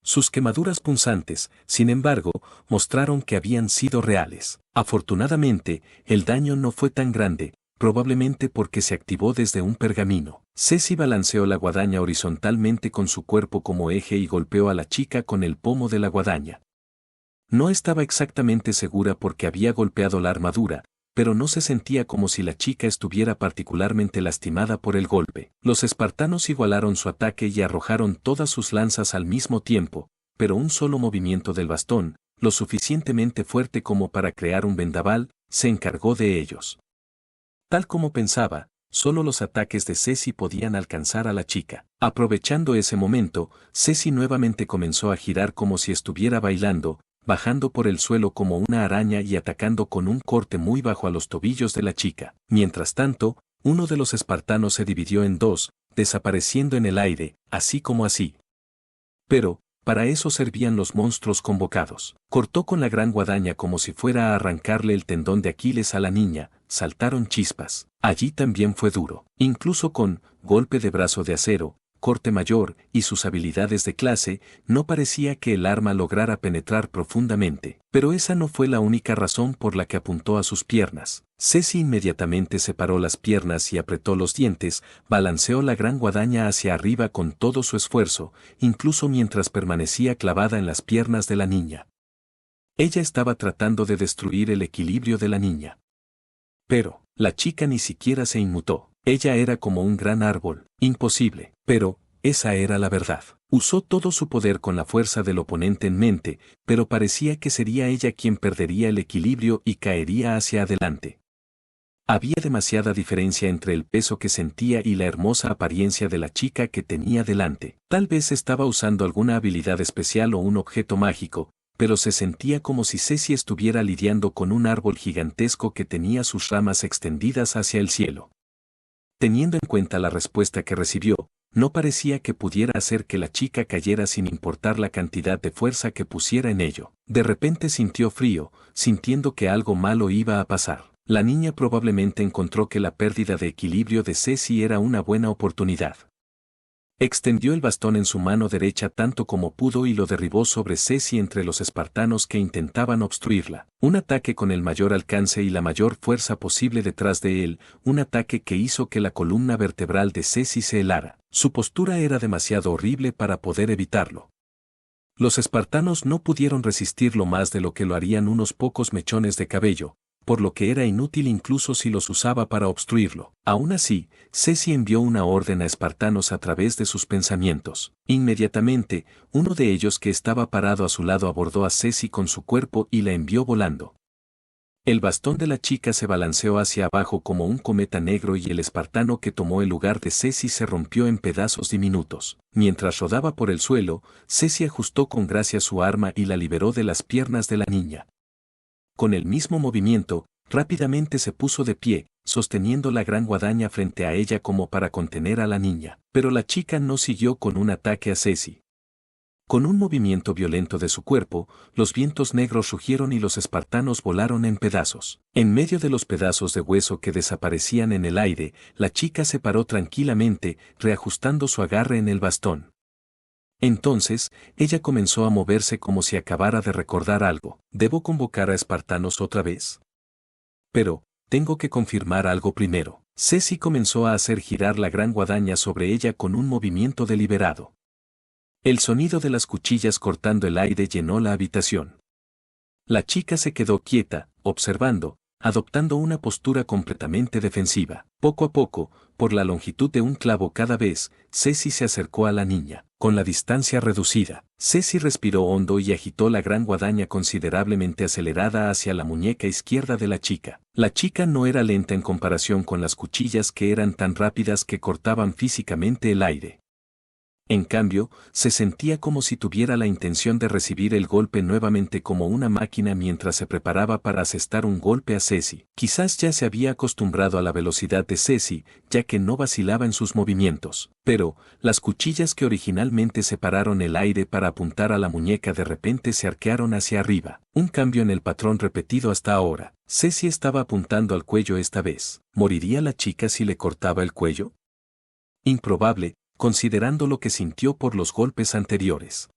Sus quemaduras punzantes, sin embargo, mostraron que habían sido reales. Afortunadamente, el daño no fue tan grande, probablemente porque se activó desde un pergamino. Ceci balanceó la guadaña horizontalmente con su cuerpo como eje y golpeó a la chica con el pomo de la guadaña. No estaba exactamente segura porque había golpeado la armadura, pero no se sentía como si la chica estuviera particularmente lastimada por el golpe. Los espartanos igualaron su ataque y arrojaron todas sus lanzas al mismo tiempo, pero un solo movimiento del bastón, lo suficientemente fuerte como para crear un vendaval, se encargó de ellos. Tal como pensaba, solo los ataques de Ceci podían alcanzar a la chica. Aprovechando ese momento, Ceci nuevamente comenzó a girar como si estuviera bailando, bajando por el suelo como una araña y atacando con un corte muy bajo a los tobillos de la chica. Mientras tanto, uno de los espartanos se dividió en dos, desapareciendo en el aire, así como así. Pero, para eso servían los monstruos convocados. Cortó con la gran guadaña como si fuera a arrancarle el tendón de Aquiles a la niña, saltaron chispas. Allí también fue duro. Incluso con golpe de brazo de acero, corte mayor y sus habilidades de clase, no parecía que el arma lograra penetrar profundamente. Pero esa no fue la única razón por la que apuntó a sus piernas. Ceci inmediatamente separó las piernas y apretó los dientes, balanceó la gran guadaña hacia arriba con todo su esfuerzo, incluso mientras permanecía clavada en las piernas de la niña. Ella estaba tratando de destruir el equilibrio de la niña. Pero, la chica ni siquiera se inmutó. Ella era como un gran árbol, imposible, pero, esa era la verdad. Usó todo su poder con la fuerza del oponente en mente, pero parecía que sería ella quien perdería el equilibrio y caería hacia adelante. Había demasiada diferencia entre el peso que sentía y la hermosa apariencia de la chica que tenía delante. Tal vez estaba usando alguna habilidad especial o un objeto mágico, pero se sentía como si Ceci estuviera lidiando con un árbol gigantesco que tenía sus ramas extendidas hacia el cielo. Teniendo en cuenta la respuesta que recibió, no parecía que pudiera hacer que la chica cayera sin importar la cantidad de fuerza que pusiera en ello. De repente sintió frío, sintiendo que algo malo iba a pasar. La niña probablemente encontró que la pérdida de equilibrio de Ceci era una buena oportunidad. Extendió el bastón en su mano derecha tanto como pudo y lo derribó sobre Ceci entre los espartanos que intentaban obstruirla. Un ataque con el mayor alcance y la mayor fuerza posible detrás de él, un ataque que hizo que la columna vertebral de Ceci se helara. Su postura era demasiado horrible para poder evitarlo. Los espartanos no pudieron resistirlo más de lo que lo harían unos pocos mechones de cabello, por lo que era inútil incluso si los usaba para obstruirlo. Aún así, Ceci envió una orden a espartanos a través de sus pensamientos. Inmediatamente, uno de ellos que estaba parado a su lado abordó a Ceci con su cuerpo y la envió volando. El bastón de la chica se balanceó hacia abajo como un cometa negro y el espartano que tomó el lugar de Ceci se rompió en pedazos diminutos. Mientras rodaba por el suelo, Ceci ajustó con gracia su arma y la liberó de las piernas de la niña. Con el mismo movimiento, rápidamente se puso de pie, sosteniendo la gran guadaña frente a ella como para contener a la niña. Pero la chica no siguió con un ataque a Ceci. Con un movimiento violento de su cuerpo, los vientos negros rugieron y los espartanos volaron en pedazos. En medio de los pedazos de hueso que desaparecían en el aire, la chica se paró tranquilamente, reajustando su agarre en el bastón. Entonces, ella comenzó a moverse como si acabara de recordar algo. ¿Debo convocar a espartanos otra vez? Pero, tengo que confirmar algo primero. Ceci comenzó a hacer girar la gran guadaña sobre ella con un movimiento deliberado. El sonido de las cuchillas cortando el aire llenó la habitación. La chica se quedó quieta, observando, adoptando una postura completamente defensiva. Poco a poco, por la longitud de un clavo cada vez, Ceci se acercó a la niña, con la distancia reducida. Ceci respiró hondo y agitó la gran guadaña considerablemente acelerada hacia la muñeca izquierda de la chica. La chica no era lenta en comparación con las cuchillas que eran tan rápidas que cortaban físicamente el aire. En cambio, se sentía como si tuviera la intención de recibir el golpe nuevamente como una máquina mientras se preparaba para asestar un golpe a Ceci. Quizás ya se había acostumbrado a la velocidad de Ceci, ya que no vacilaba en sus movimientos. Pero, las cuchillas que originalmente separaron el aire para apuntar a la muñeca de repente se arquearon hacia arriba. Un cambio en el patrón repetido hasta ahora. Ceci estaba apuntando al cuello esta vez. ¿Moriría la chica si le cortaba el cuello? Improbable, considerando lo que sintió por los golpes anteriores.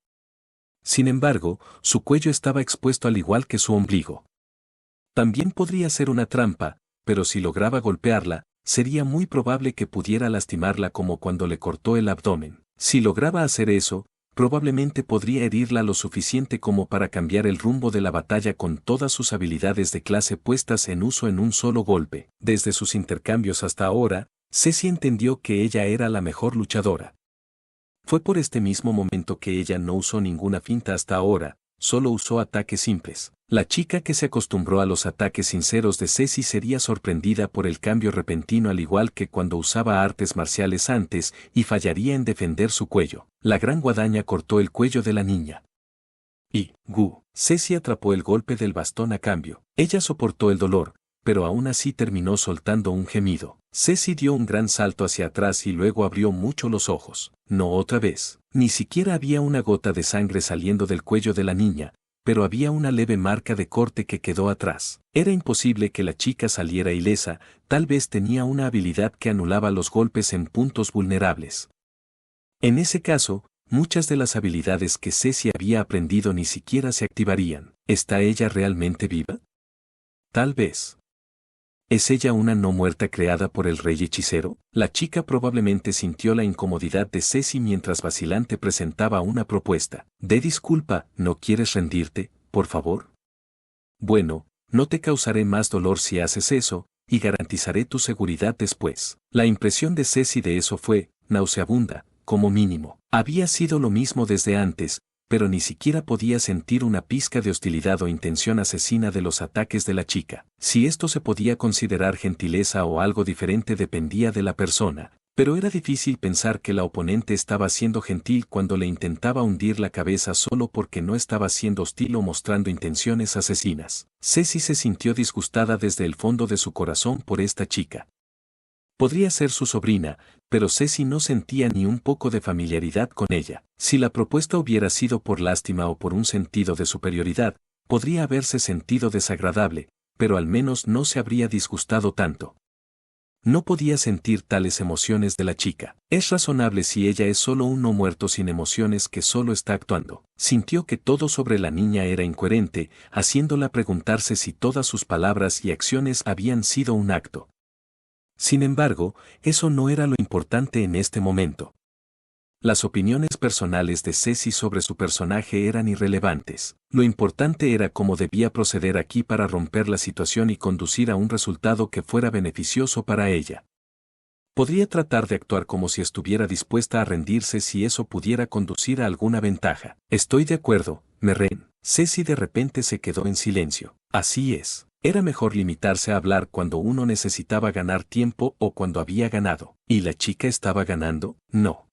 Sin embargo, su cuello estaba expuesto al igual que su ombligo. También podría ser una trampa, pero si lograba golpearla, sería muy probable que pudiera lastimarla como cuando le cortó el abdomen. Si lograba hacer eso, probablemente podría herirla lo suficiente como para cambiar el rumbo de la batalla con todas sus habilidades de clase puestas en uso en un solo golpe. Desde sus intercambios hasta ahora, Ceci entendió que ella era la mejor luchadora. Fue por este mismo momento que ella no usó ninguna finta hasta ahora, solo usó ataques simples. La chica que se acostumbró a los ataques sinceros de Ceci sería sorprendida por el cambio repentino al igual que cuando usaba artes marciales antes y fallaría en defender su cuello. La gran guadaña cortó el cuello de la niña. Ceci atrapó el golpe del bastón a cambio. Ella soportó el dolor, pero aún así terminó soltando un gemido. Ceci dio un gran salto hacia atrás y luego abrió mucho los ojos. No otra vez. Ni siquiera había una gota de sangre saliendo del cuello de la niña, pero había una leve marca de corte que quedó atrás. Era imposible que la chica saliera ilesa, tal vez tenía una habilidad que anulaba los golpes en puntos vulnerables. En ese caso, muchas de las habilidades que Ceci había aprendido ni siquiera se activarían. ¿Está ella realmente viva? Tal vez. ¿Es ella una no muerta creada por el rey hechicero? La chica probablemente sintió la incomodidad de Ceci mientras vacilante presentaba una propuesta. Disculpa, ¿no quieres rendirte, por favor? Bueno, no te causaré más dolor si haces eso, y garantizaré tu seguridad después. La impresión de Ceci de eso fue, nauseabunda, como mínimo. Había sido lo mismo desde antes, pero ni siquiera podía sentir una pizca de hostilidad o intención asesina de los ataques de la chica. Si esto se podía considerar gentileza o algo diferente dependía de la persona, pero era difícil pensar que la oponente estaba siendo gentil cuando le intentaba hundir la cabeza solo porque no estaba siendo hostil o mostrando intenciones asesinas. Ceci se sintió disgustada desde el fondo de su corazón por esta chica. Podría ser su sobrina, pero Ceci no sentía ni un poco de familiaridad con ella. Si la propuesta hubiera sido por lástima o por un sentido de superioridad, podría haberse sentido desagradable, pero al menos no se habría disgustado tanto. No podía sentir tales emociones de la chica. Es razonable si ella es solo un no muerto sin emociones que solo está actuando. Sintió que todo sobre la niña era incoherente, haciéndola preguntarse si todas sus palabras y acciones habían sido un acto. Sin embargo, eso no era lo importante en este momento. Las opiniones personales de Ceci sobre su personaje eran irrelevantes. Lo importante era cómo debía proceder aquí para romper la situación y conducir a un resultado que fuera beneficioso para ella. Podría tratar de actuar como si estuviera dispuesta a rendirse si eso pudiera conducir a alguna ventaja. Estoy de acuerdo, Merren. Ceci de repente se quedó en silencio. Así es. Era mejor limitarse a hablar cuando uno necesitaba ganar tiempo o cuando había ganado. ¿Y la chica estaba ganando? No.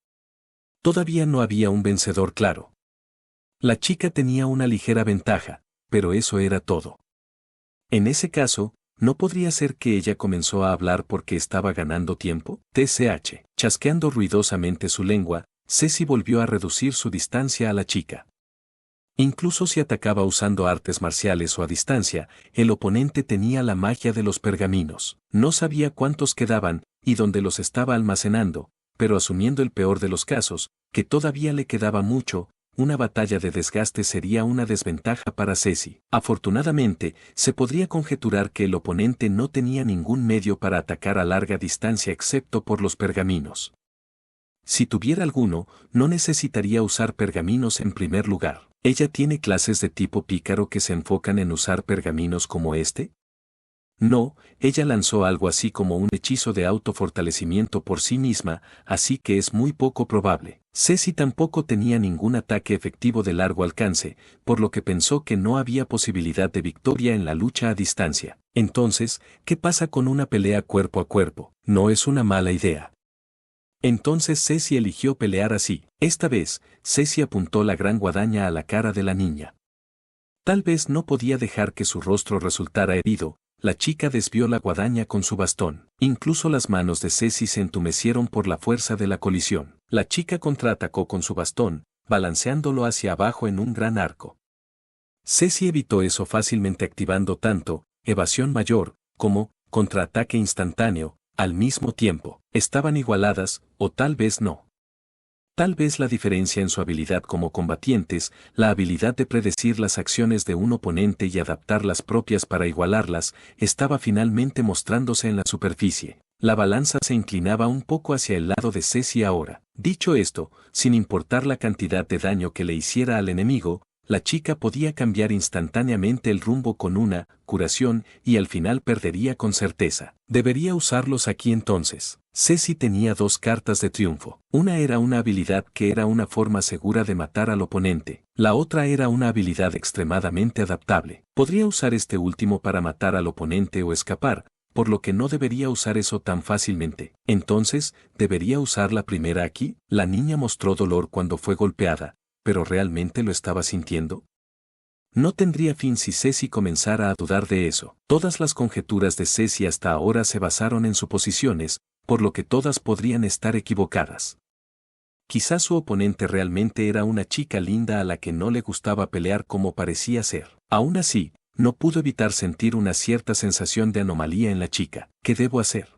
Todavía no había un vencedor claro. La chica tenía una ligera ventaja, pero eso era todo. En ese caso, ¿no podría ser que ella comenzó a hablar porque estaba ganando tiempo? Chasqueando ruidosamente su lengua, Ceci volvió a reducir su distancia a la chica. Incluso si atacaba usando artes marciales o a distancia, el oponente tenía la magia de los pergaminos. No sabía cuántos quedaban y dónde los estaba almacenando, pero asumiendo el peor de los casos, que todavía le quedaba mucho, una batalla de desgaste sería una desventaja para Ceci. Afortunadamente, se podría conjeturar que el oponente no tenía ningún medio para atacar a larga distancia excepto por los pergaminos. Si tuviera alguno, no necesitaría usar pergaminos en primer lugar. ¿Ella tiene clases de tipo pícaro que se enfocan en usar pergaminos como este? No, ella lanzó algo así como un hechizo de autofortalecimiento por sí misma, así que es muy poco probable. Ceci tampoco tenía ningún ataque efectivo de largo alcance, por lo que pensó que no había posibilidad de victoria en la lucha a distancia. Entonces, ¿qué pasa con una pelea cuerpo a cuerpo? No es una mala idea. Entonces Ceci eligió pelear así. Esta vez, Ceci apuntó la gran guadaña a la cara de la niña. Tal vez no podía dejar que su rostro resultara herido. La chica desvió la guadaña con su bastón. Incluso las manos de Ceci se entumecieron por la fuerza de la colisión. La chica contraatacó con su bastón, balanceándolo hacia abajo en un gran arco. Ceci evitó eso fácilmente activando tanto evasión mayor como contraataque instantáneo al mismo tiempo. Estaban igualadas, o tal vez no. Tal vez la diferencia en su habilidad como combatientes, la habilidad de predecir las acciones de un oponente y adaptar las propias para igualarlas, estaba finalmente mostrándose en la superficie. La balanza se inclinaba un poco hacia el lado de Ceci ahora. Dicho esto, sin importar la cantidad de daño que le hiciera al enemigo, la chica podía cambiar instantáneamente el rumbo con una curación y al final perdería con certeza. Debería usarlos aquí entonces. Ceci tenía dos cartas de triunfo. Una era una habilidad que era una forma segura de matar al oponente. La otra era una habilidad extremadamente adaptable. Podría usar este último para matar al oponente o escapar, por lo que no debería usar eso tan fácilmente. Entonces, ¿debería usar la primera aquí? La niña mostró dolor cuando fue golpeada, pero ¿realmente lo estaba sintiendo? No tendría fin si Ceci comenzara a dudar de eso. Todas las conjeturas de Ceci hasta ahora se basaron en suposiciones, por lo que todas podrían estar equivocadas. Quizás su oponente realmente era una chica linda a la que no le gustaba pelear como parecía ser. Aún así, no pudo evitar sentir una cierta sensación de anomalía en la chica. ¿Qué debo hacer?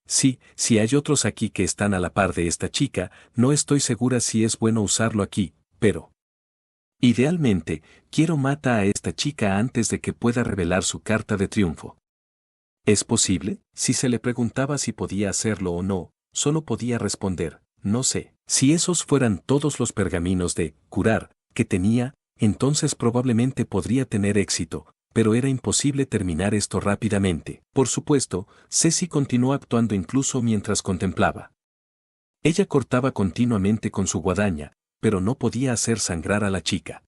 Sí, si hay otros aquí que están a la par de esta chica, no estoy segura si es bueno usarlo aquí, pero... Idealmente, quiero matar a esta chica antes de que pueda revelar su carta de triunfo. ¿Es posible? Si se le preguntaba si podía hacerlo o no, solo podía responder, no sé. Si esos fueran todos los pergaminos de curar que tenía, entonces probablemente podría tener éxito, pero era imposible terminar esto rápidamente. Por supuesto, Ceci continuó actuando incluso mientras contemplaba. Ella cortaba continuamente con su guadaña, pero no podía hacer sangrar a la chica.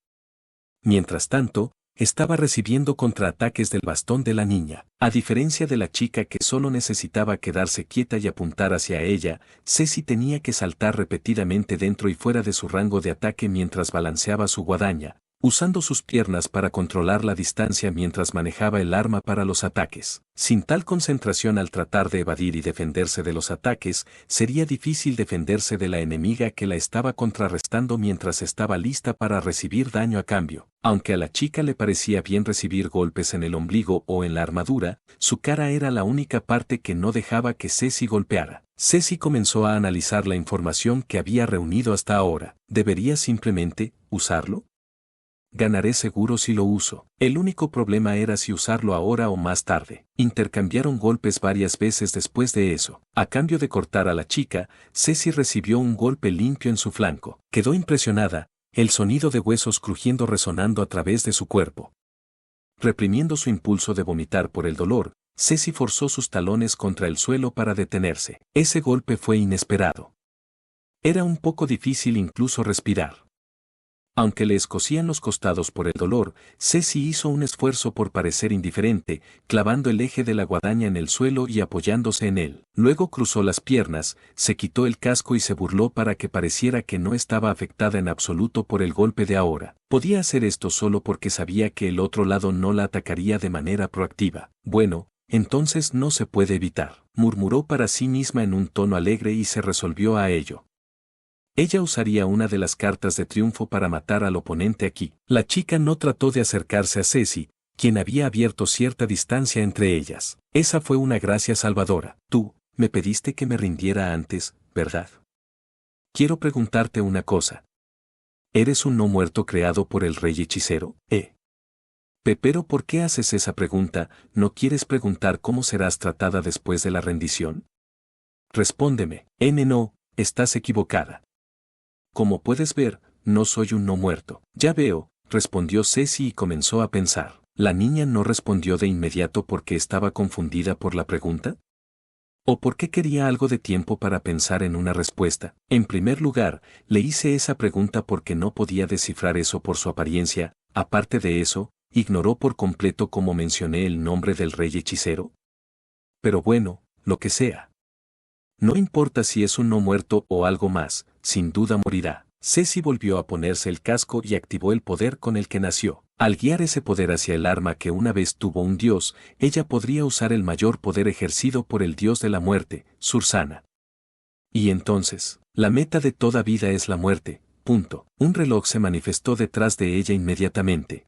Mientras tanto, estaba recibiendo contraataques del bastón de la niña. A diferencia de la chica que solo necesitaba quedarse quieta y apuntar hacia ella, Ceci tenía que saltar repetidamente dentro y fuera de su rango de ataque mientras balanceaba su guadaña, usando sus piernas para controlar la distancia mientras manejaba el arma para los ataques. Sin tal concentración al tratar de evadir y defenderse de los ataques, sería difícil defenderse de la enemiga que la estaba contrarrestando mientras estaba lista para recibir daño a cambio. Aunque a la chica le parecía bien recibir golpes en el ombligo o en la armadura, su cara era la única parte que no dejaba que Ceci golpeara. Ceci comenzó a analizar la información que había reunido hasta ahora. ¿Debería simplemente usarlo? Ganaré seguro si lo uso. El único problema era si usarlo ahora o más tarde. Intercambiaron golpes varias veces después de eso. A cambio de cortar a la chica, Ceci recibió un golpe limpio en su flanco. Quedó impresionada, el sonido de huesos crujiendo resonando a través de su cuerpo. Reprimiendo su impulso de vomitar por el dolor, Ceci forzó sus talones contra el suelo para detenerse. Ese golpe fue inesperado. Era un poco difícil incluso respirar. Aunque le escocían los costados por el dolor, Ceci hizo un esfuerzo por parecer indiferente, clavando el eje de la guadaña en el suelo y apoyándose en él. Luego cruzó las piernas, se quitó el casco y se burló para que pareciera que no estaba afectada en absoluto por el golpe de ahora. Podía hacer esto solo porque sabía que el otro lado no la atacaría de manera proactiva. Bueno, entonces no se puede evitar, murmuró para sí misma en un tono alegre y se resolvió a ello. Ella usaría una de las cartas de triunfo para matar al oponente aquí. La chica no trató de acercarse a Ceci, quien había abierto cierta distancia entre ellas. Esa fue una gracia salvadora. Tú, me pediste que me rindiera antes, ¿verdad? Quiero preguntarte una cosa. ¿Eres un no muerto creado por el rey hechicero? Pero ¿por qué haces esa pregunta? ¿No quieres preguntar cómo serás tratada después de la rendición? Respóndeme. No, estás equivocada. Como puedes ver, no soy un no muerto. Ya veo, respondió Ceci y comenzó a pensar. ¿La niña no respondió de inmediato porque estaba confundida por la pregunta? ¿O por qué quería algo de tiempo para pensar en una respuesta? En primer lugar, le hice esa pregunta porque no podía descifrar eso por su apariencia. Aparte de eso, ignoró por completo cómo mencioné el nombre del rey hechicero. Pero bueno, lo que sea. No importa si es un no muerto o algo más, sin duda morirá. Ceci volvió a ponerse el casco y activó el poder con el que nació. Al guiar ese poder hacia el arma que una vez tuvo un dios, ella podría usar el mayor poder ejercido por el dios de la muerte, Sursana. Y entonces, la meta de toda vida es la muerte. Punto. Un reloj se manifestó detrás de ella inmediatamente.